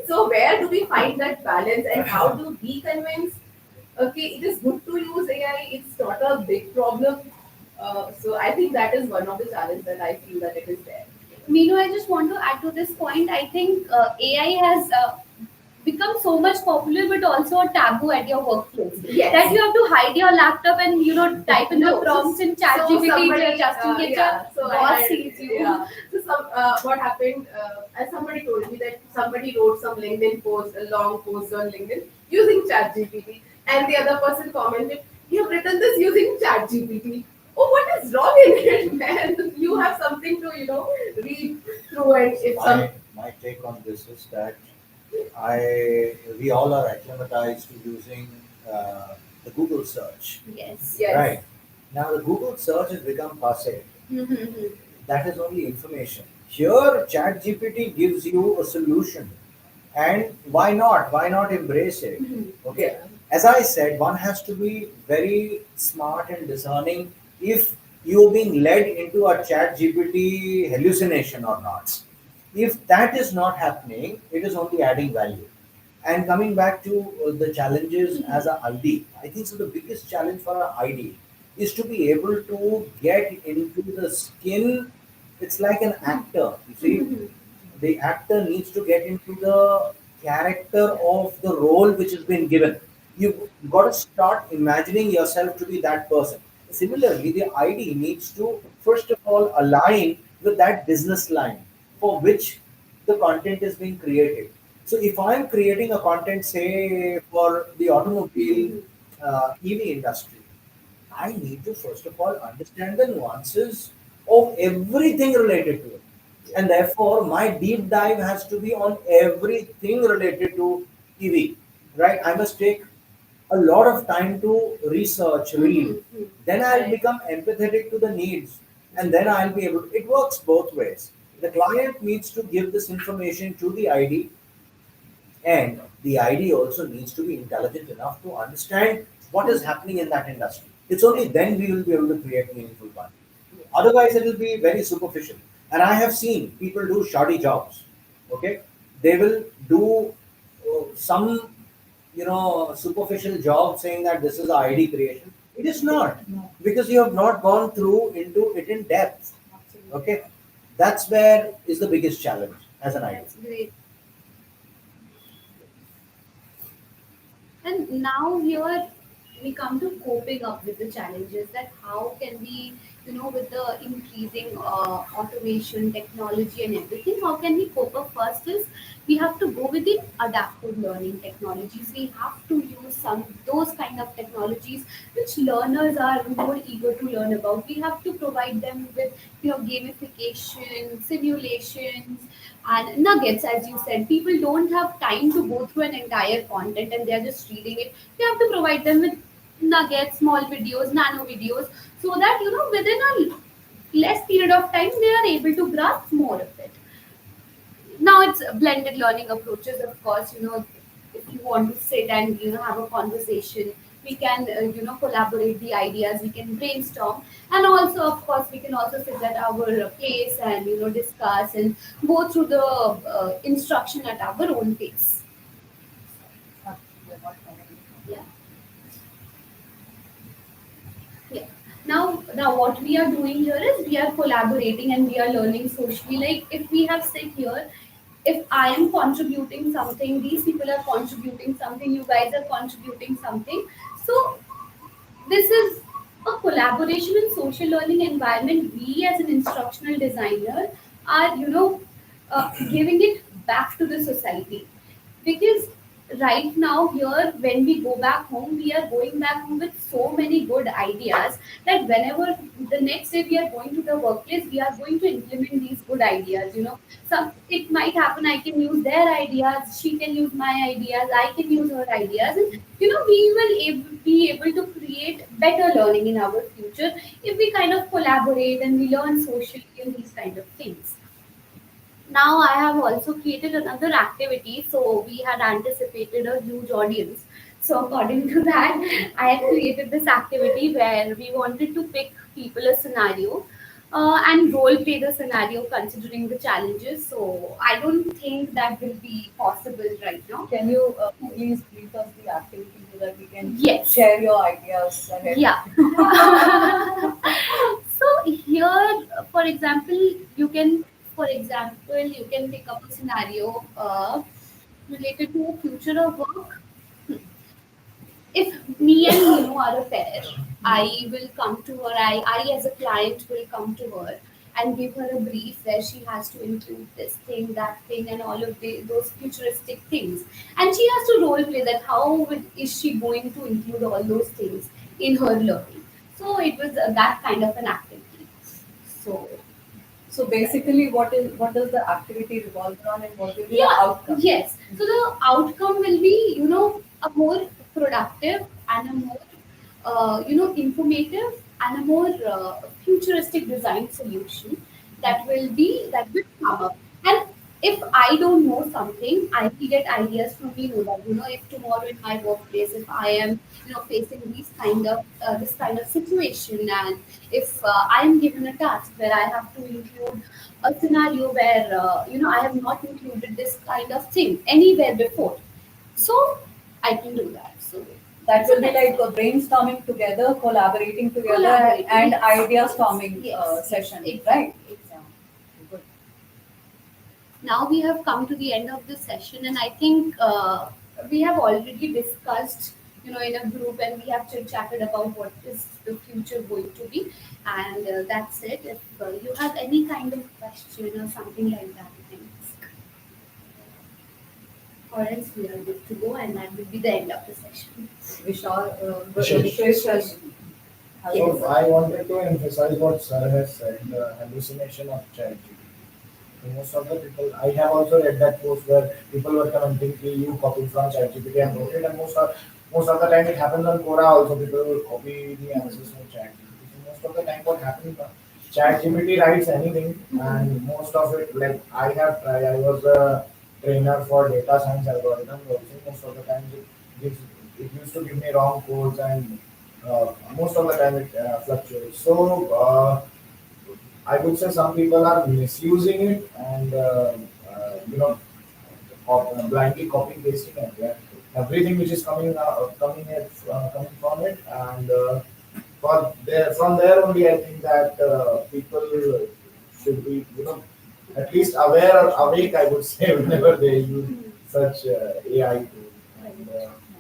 So where do we find that balance and how do we convince okay, it is good to use AI, it's not a big problem. So I think that is one of the challenges that I feel that it is there. Meenu, I just want to add to this point. I think AI has become so much popular, but also a taboo at your workplace. Yes. That you have to hide your laptop and type in the No, prompts in so ChatGPT just in case yeah, so your I boss had, sees you. yeah. So what happened? As somebody told me that somebody wrote some LinkedIn post, a long post on LinkedIn using ChatGPT, and the other person commented, "You have written this using ChatGPT. Oh, what is wrong in it, man? You have something to read through, and if some My take on this is that we all are acclimatized to using the Google search. Yes. yes, Right. Now the Google search has become passe. Mhm. That is only information. Here, ChatGPT gives you a solution, and why not? Why not embrace it? Okay. As I said, one has to be very smart and discerning if you're being led into a ChatGPT hallucination or not. If that is not happening, it is only adding value. And coming back to the challenges as a ID, I think so the biggest challenge for an ID is to be able to get into the skin. It's like an actor. You see, the actor needs to get into the character of the role which has been given. You've got to start imagining yourself to be that person. Similarly, the ID needs to first of all align with that business line for which the content is being created. So if I'm creating a content, say for the automobile EV industry, I need to first of all understand the nuances of everything related to it. And therefore, my deep dive has to be on everything related to EV. Right? I must take a lot of time to research, read. Then I'll become empathetic to the needs. And then I'll be able it works both ways. The client needs to give this information to the ID, and the ID also needs to be intelligent enough to understand what is happening in that industry. It's only then we will be able to create meaningful content. Otherwise, it will be very superficial. And I have seen people do shoddy jobs. Okay, they will do some, superficial job saying that this is a ID creation. It is not, because you have not gone through into it in depth. Okay, that's where is the biggest challenge as an ID. That's great. And now here we come to coping up with the challenges, that how can we, with the increasing automation, technology and everything, how can we cope up? First is we have to go with the adaptive learning technologies. We have to use some those kind of technologies which learners are more eager to learn about. We have to provide them with, gamification, simulations, and nuggets. As you said, people don't have time to go through an entire content and they're just reading it. We have to provide them with nuggets, small videos, nano videos, so that within a less period of time they are able to grasp more of it. Now it's blended learning approaches, of course. If you want to sit and have a conversation We can collaborate the ideas, we can brainstorm, and also of course we can also sit at our place and discuss and go through the instruction at our own pace. Yeah. Yeah. Now what we are doing here is we are collaborating and we are learning socially. Like if we have sit here, if I am contributing something, these people are contributing something, you guys are contributing something. So this is a collaboration and social learning environment. We as an instructional designer are giving it back to the society, because right now here when we go back home, we are going back home with so many good ideas that whenever the next day we are going to the workplace, we are going to implement these good ideas. Some it might happen, I can use their ideas, she can use my ideas, I can use her ideas, and we will be able to create better learning in our future if we kind of collaborate and we learn socially and these kind of things. Now I have also created another activity. So we had anticipated a huge audience. So according to that, I have created this activity where we wanted to pick people a scenario and role play the scenario considering the challenges. So I don't think that will be possible right now. Can you please brief us the activity so that we can Yes. share your ideas ahead? Yeah. So here, for example, you can pick up a scenario related to a future of work. If me and are a pair, I will come to her. I as a client will come to her and give her a brief where she has to include this thing, that thing, and all of those futuristic things. And she has to role play that is she going to include all those things in her learning. So it was that kind of an activity. So So basically, what does the activity revolve around, and what will be the yeah, outcome? yes. So the outcome will be, a more productive and a more, informative and a more futuristic design solution that will come up. And if I don't know something, I will get ideas from Noida. If tomorrow in my workplace, if I am, facing this kind of situation, and if I am given a task where I have to include a scenario where I have not included this kind of thing anywhere before, so I can do that. So That will be like a brainstorming together, collaborating together, Collaborating, and yes. idea storming Yes, session, exactly, right? exactly. Good. Now we have come to the end of the session, and I think we have already discussed, in a group, and we have chit chatted about what is the future going to be, and that's it. If you have any kind of question or something like that, you can ask, or else we are good to go, and that will be the end of the session. Vishal, Sure. Vishesh has So I wanted to emphasize what Sir has said, the hallucination of charity. Most of the people, I have also read that post where people were commenting, "Ki you copied from ChatGPT and wrote it," and most of the time it happens on Quora also. People will copy the answers from ChatGPT. So most of the time, what happens? ChatGPT writes anything, and most of it, like I have tried. I was a trainer for data science algorithms. Also, most of the time it used to give me wrong codes, and most of the time it fluctuates. So. I would say some people are misusing it and blindly copying pasting it. Yeah. Everything which is coming from it, and from there only I think that people should be at least aware or awake. I would say whenever they use such AI tool, and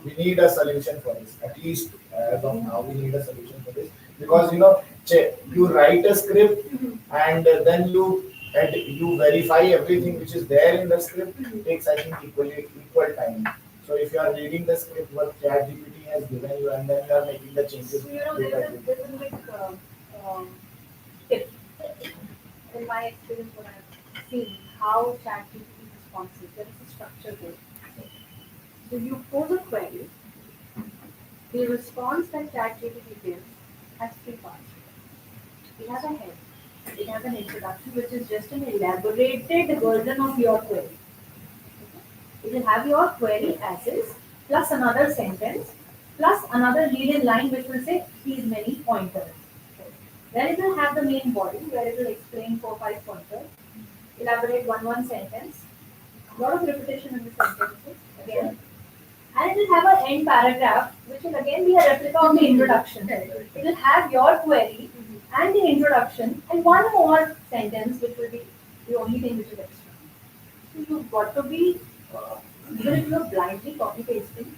we need a solution for this. At least as of now, we need a solution for this because you write a script and then you verify everything which is there in the script. It takes I think equal time. So if you are reading the script what ChatGPT has given you and then you are making the changes. So, there's a tip. In my experience, what I've seen, how ChatGPT responses, there is a structure to it. So you pose a query, the response that ChatGPT gives has three parts. It has a head, it has an introduction, which is just an elaborated version of your query. It will have your query as is, plus another sentence, plus another lead in line which will say these many pointers. Then it will have the main body where it will explain 4 5 pointers, elaborate one sentence, lot of repetition in the sentences again, and it will have an end paragraph which will again be a replica of the introduction. It will have your query and the introduction and one more sentence which will be the only thing which is extra. So you've got to be, even if you're blindly copy pasting,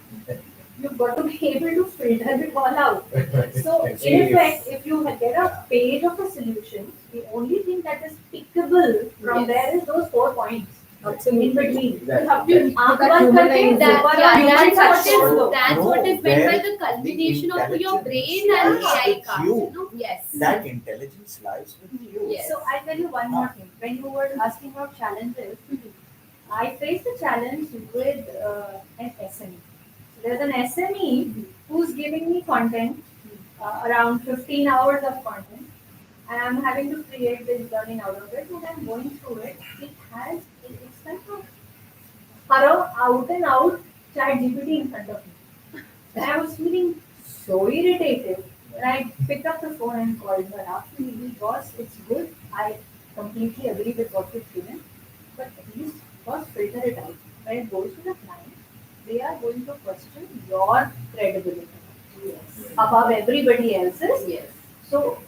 you've got to be able to filter it all out. So in effect, if you get a page of a solution, the only thing that is pickable from there is those 4 points. In between. You have to That humanize humanize That, that. yeah, Human that's touch what is also. that's No, what is meant by where the culmination the of your intelligence brain and lies AI with cards. you. You know? Yes. That intelligence lies with you. Yes. So I'll tell you one more thing. When you were asking about challenges, I faced a challenge with an SME. So there's an SME who's giving me content, around 15 hours of content, and I'm having to create this learning out of it, and I'm going through it. It's like a thorough, out and out chat GPT in front of me. And I was feeling so irritated. And I picked up the phone and called her up. Boss, it's good. I completely agree with what you've given. But at least, boss, filter it out. When it goes to the client, they are going to question your credibility above everybody else's. Yes. So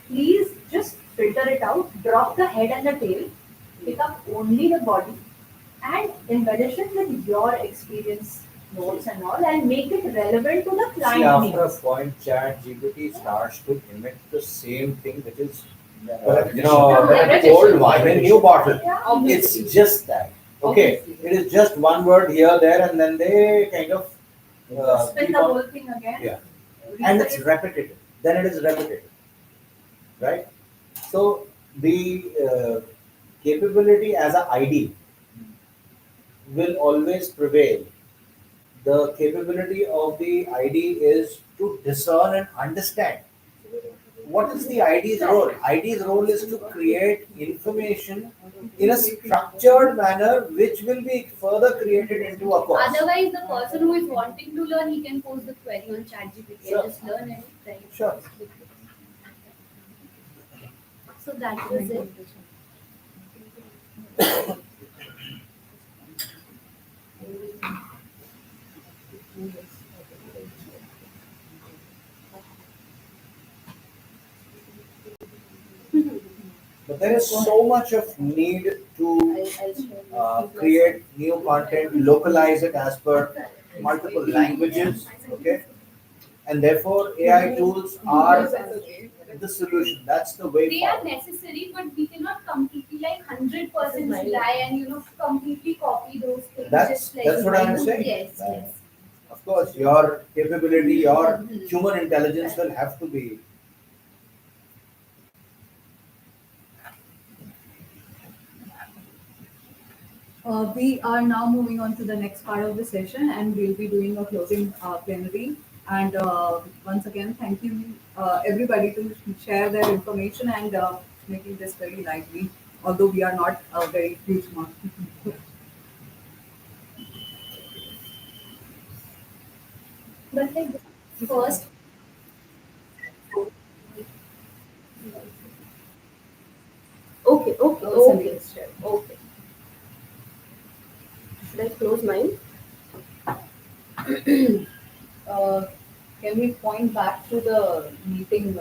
please just filter it out, drop the head and the tail, pick up only the body, and embellish it with your experience notes and all, and make it relevant to the See, client after a needs. point, Chat GPT starts to emit the same thing, which is, Repetition. old wine in new bottle. Yeah. It's just that. Okay, Obviously. it is just one word here, there, and then they kind of Spin keep the on, whole thing again. yeah, and it's Repetition. repetitive. Then it is repetitive, right? So the capability as a ID will always prevail. The capability of the ID is to discern and understand. What is the ID's role? ID's role is to create information in a structured manner which will be further created into a course. Otherwise, the person who is wanting to learn, he can post the query on ChatGPT Sure. and just learn it. Right? Sure. So that was it. But there is so much of need to I'll share create new content, localize it as per multiple languages, okay? And therefore AI tools are the solution. That's the way They are forward. necessary, but we cannot completely 100% rely and completely copy those things. That's what I'm saying. Yes, yes. Of course, your capability, your human intelligence will have to be. We are now moving on to the next part of the session, and we'll be doing a closing plenary. And once again, thank you everybody to share their information and making this very lively, although we are not a very huge amount. But first, Okay, okay, Somebody okay. else share. Okay. Should I close mine? Uh, can we point back to the meeting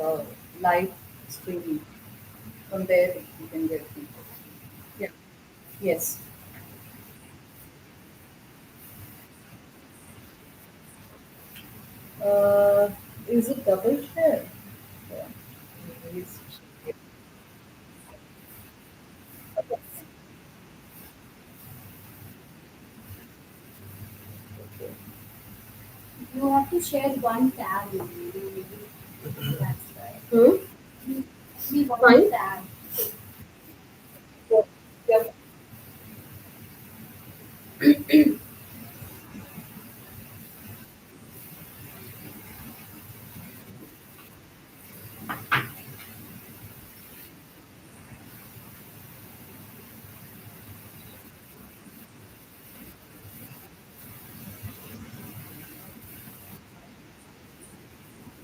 live streaming? From there, you can get people. Yeah. Yes. Is it double share? Yeah. It's- you have to share one tab. That's right. Hmm? We want Fine. tab. Yeah.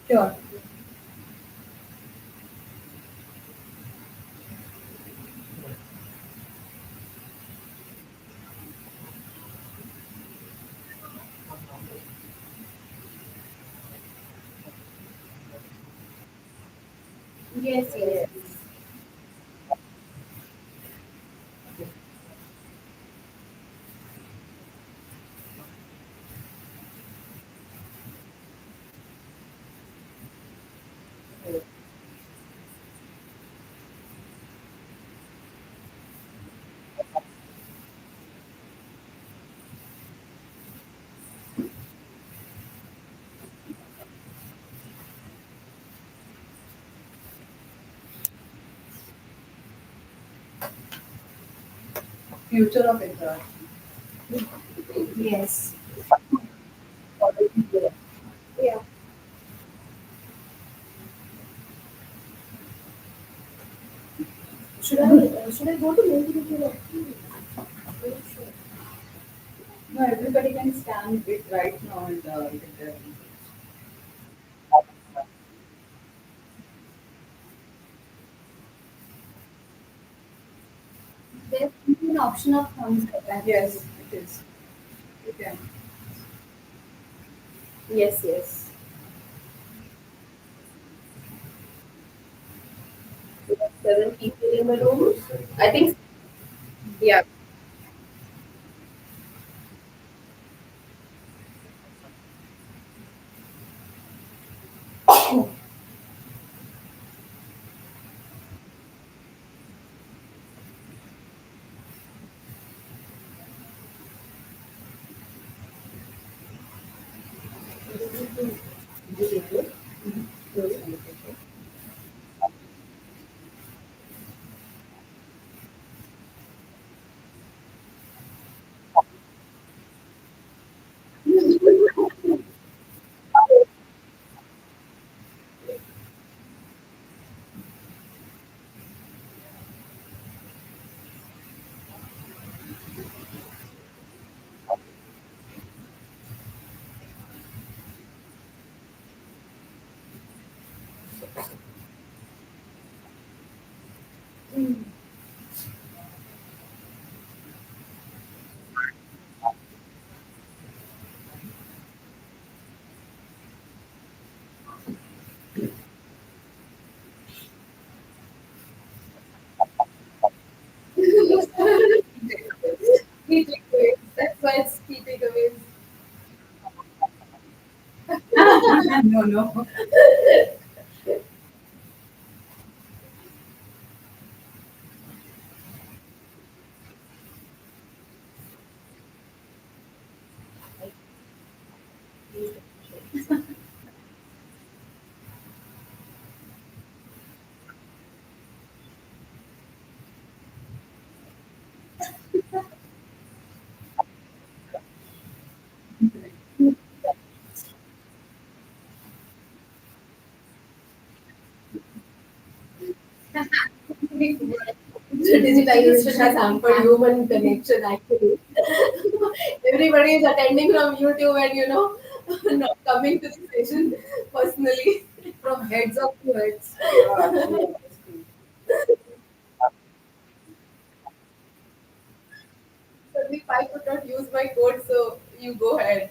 Sure. Yes, yes. Future of interaction. Yes. Yeah. Should I go to movie? No, everybody can scan it right now and get their. There's an option of thumbs up. Yes, it is. You can. Yes, yes. 7 people in the room. I think, yeah. Key takeaways. That's why it's key takeaways. No, no. Digitalization has hampered human connection actually. Everybody is attending from YouTube and not coming to the session personally. From heads up to heads. Yeah, actually, that's true. Sandeep, I could not use my code, so you go ahead.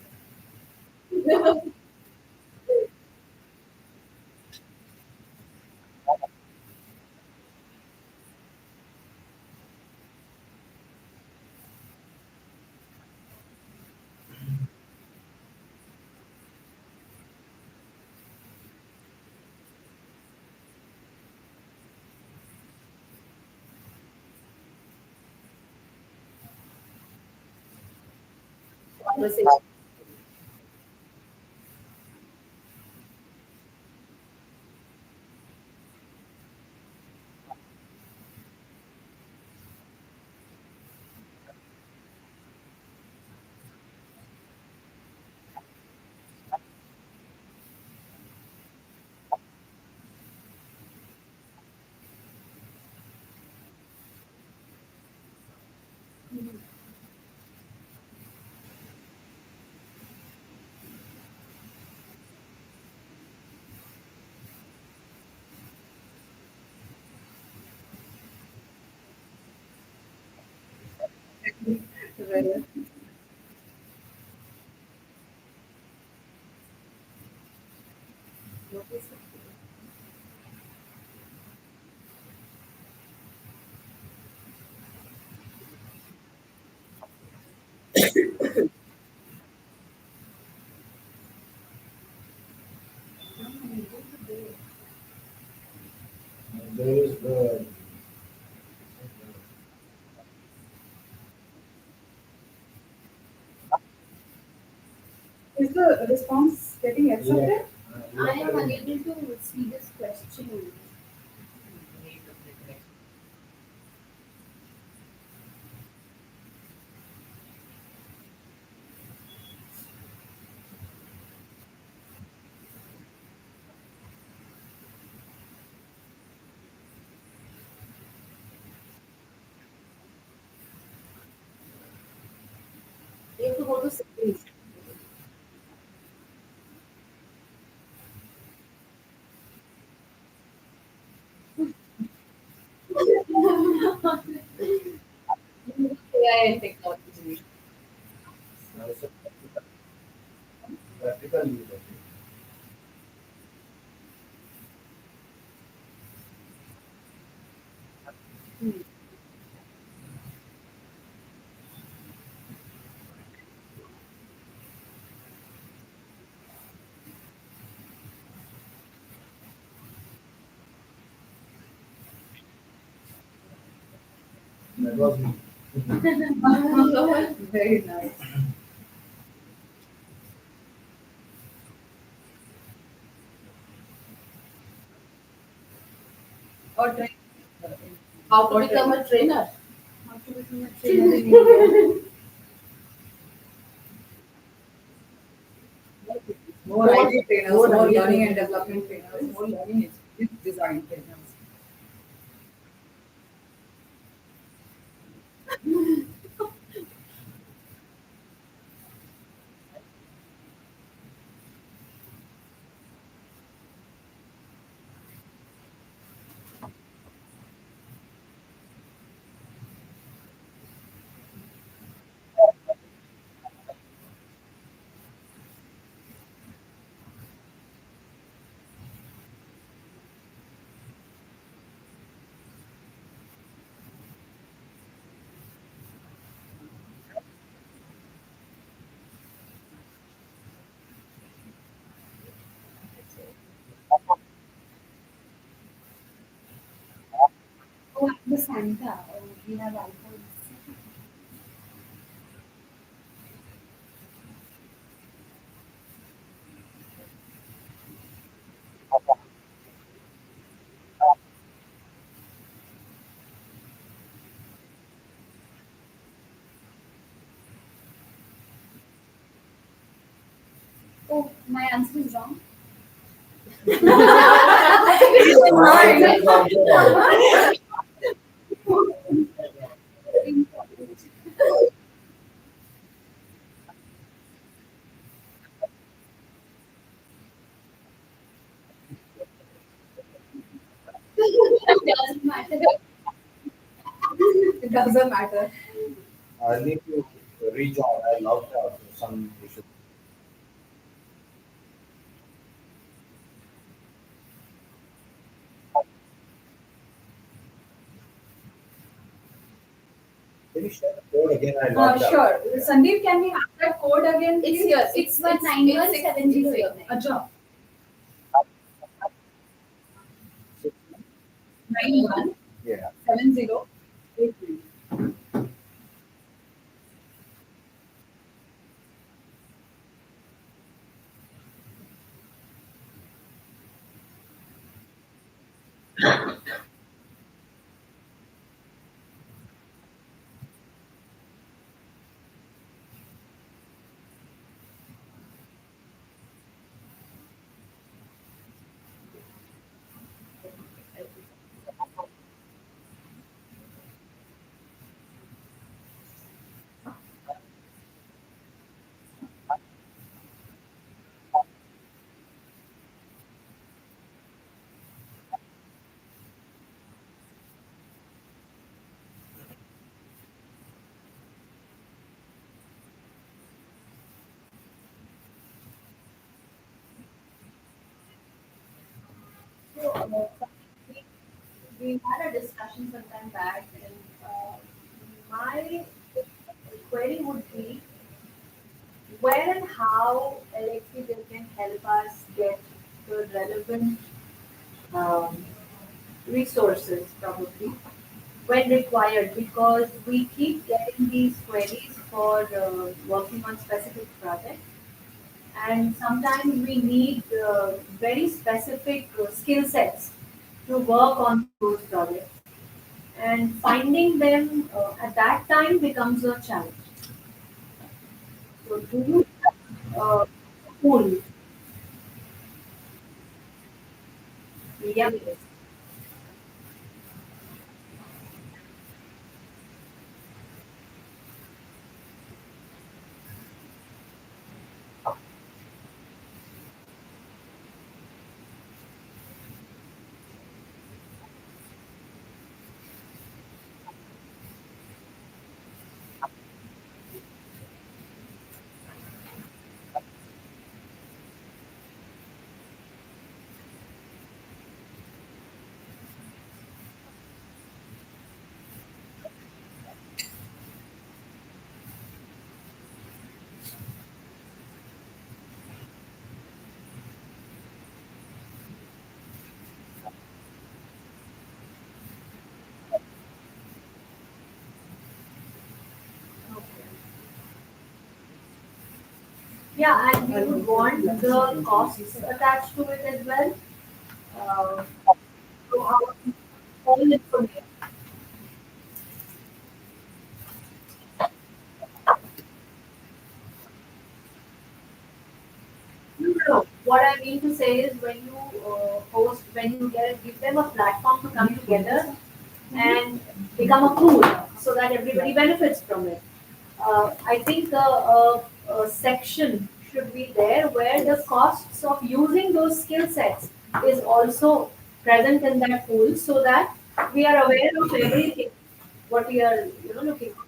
Conversation. Well, There is the is the response getting accepted? I am unable to see this question. Need to click next. You have to go to settings. AI and technology. it's a practical use of it. That was me. Very nice. Or train. How to become a trainer. How to become a trainer in India. More IT trainers, more learning and development trainers, more learning experience design trainers. Oh, the Santa. Oh, we have icons. Oh, my answer is wrong. It doesn't matter. It doesn't matter. I need to rejoin. I logged out. Some issue. Can you share the code again? I logged out. Sure. Sandeep, can we have that code again, It's please? here. 619170. Acha. 9170. Yeah. we had a discussion some time back, and my query would be where and how LXD can help us get the relevant um, resources probably when required, because we keep getting these queries for working on specific projects, and sometimes we need very specific skill sets to work on those projects, and finding them at that time becomes a challenge. So do you uh, pool? Yep. Yeah, and we would want the costs attached to it as well. Uh, so how all information. No, no, no. What I mean to say is when you host, when you give them a platform to come together and become a pool so that everybody benefits from it. I think a section should be there where the costs of using those skill sets is also present in that pool so that we are aware of everything what we are looking for.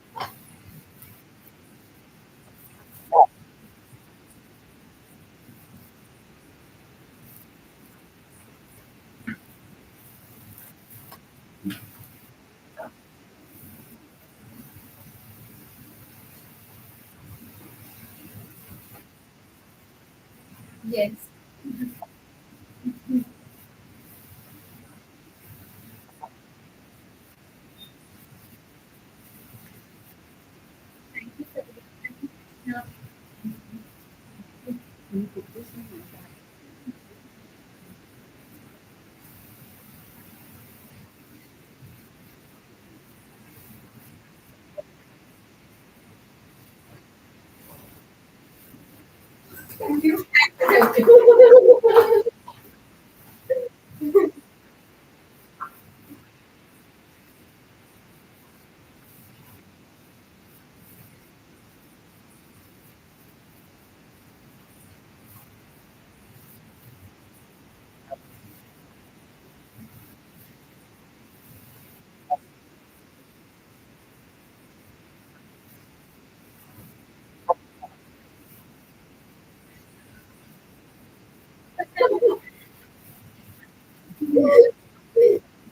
Yes. Thank you, sir. Yeah. Thank you. Thank you.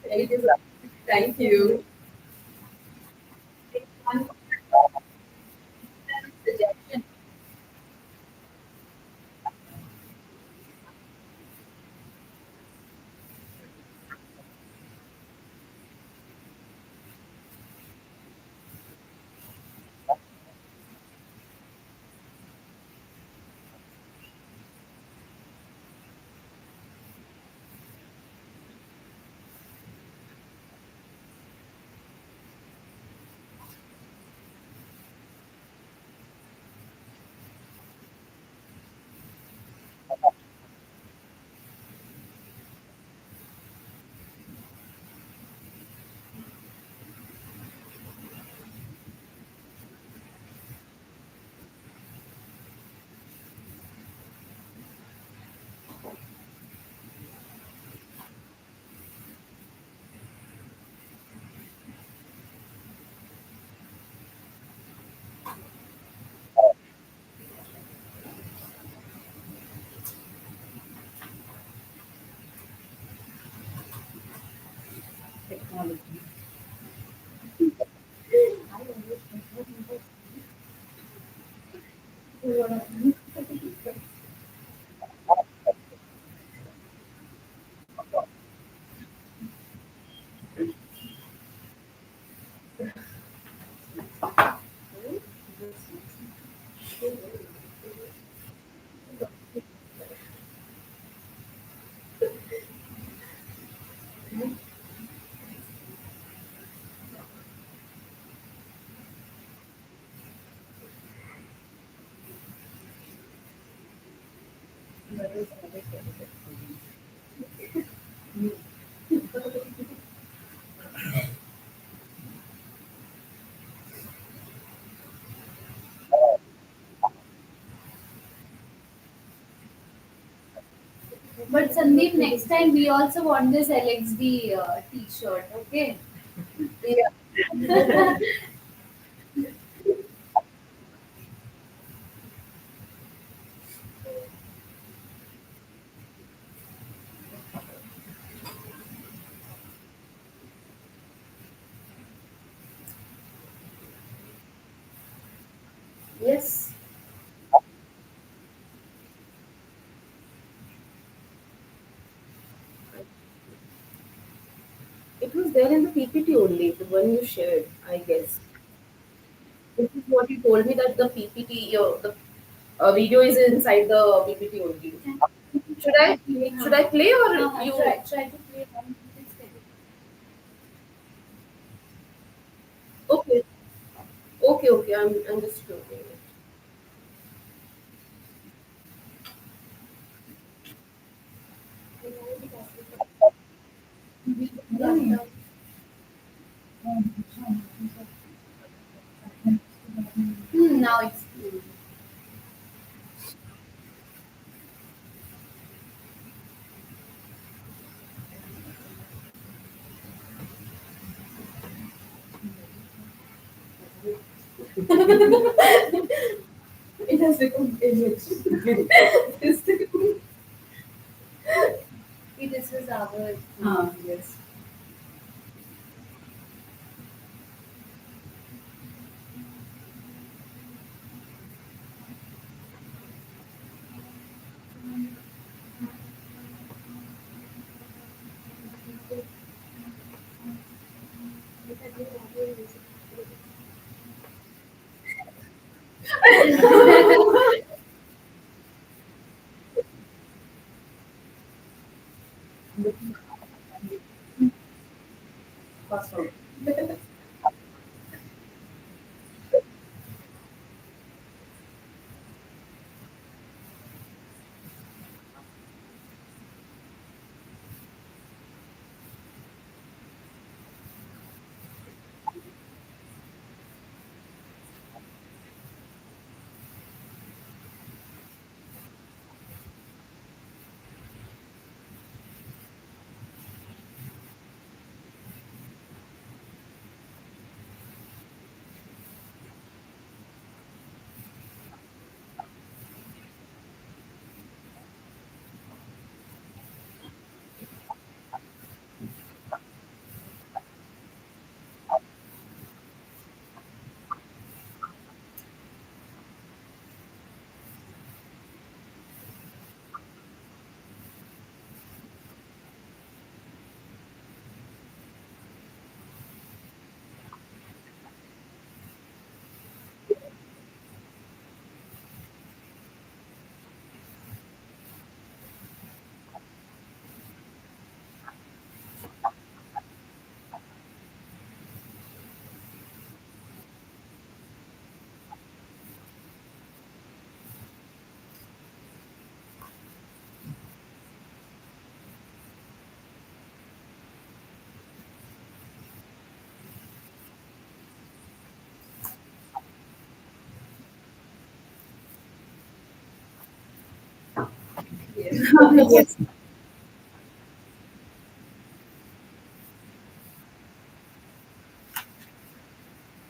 Thank you. Thank you. One suggestion. technology. But Sandeep, next time we also want this LXD t-shirt, okay? Yeah. Yes. It was there in the PPT only, the one you shared, I guess. This is what you told me that the PPT, the video is inside the PPT only. Should I play or you? Try to play one. Okay, okay. I'm just doing it. Now it's It has become image. this is our. Yes. Password. Yes.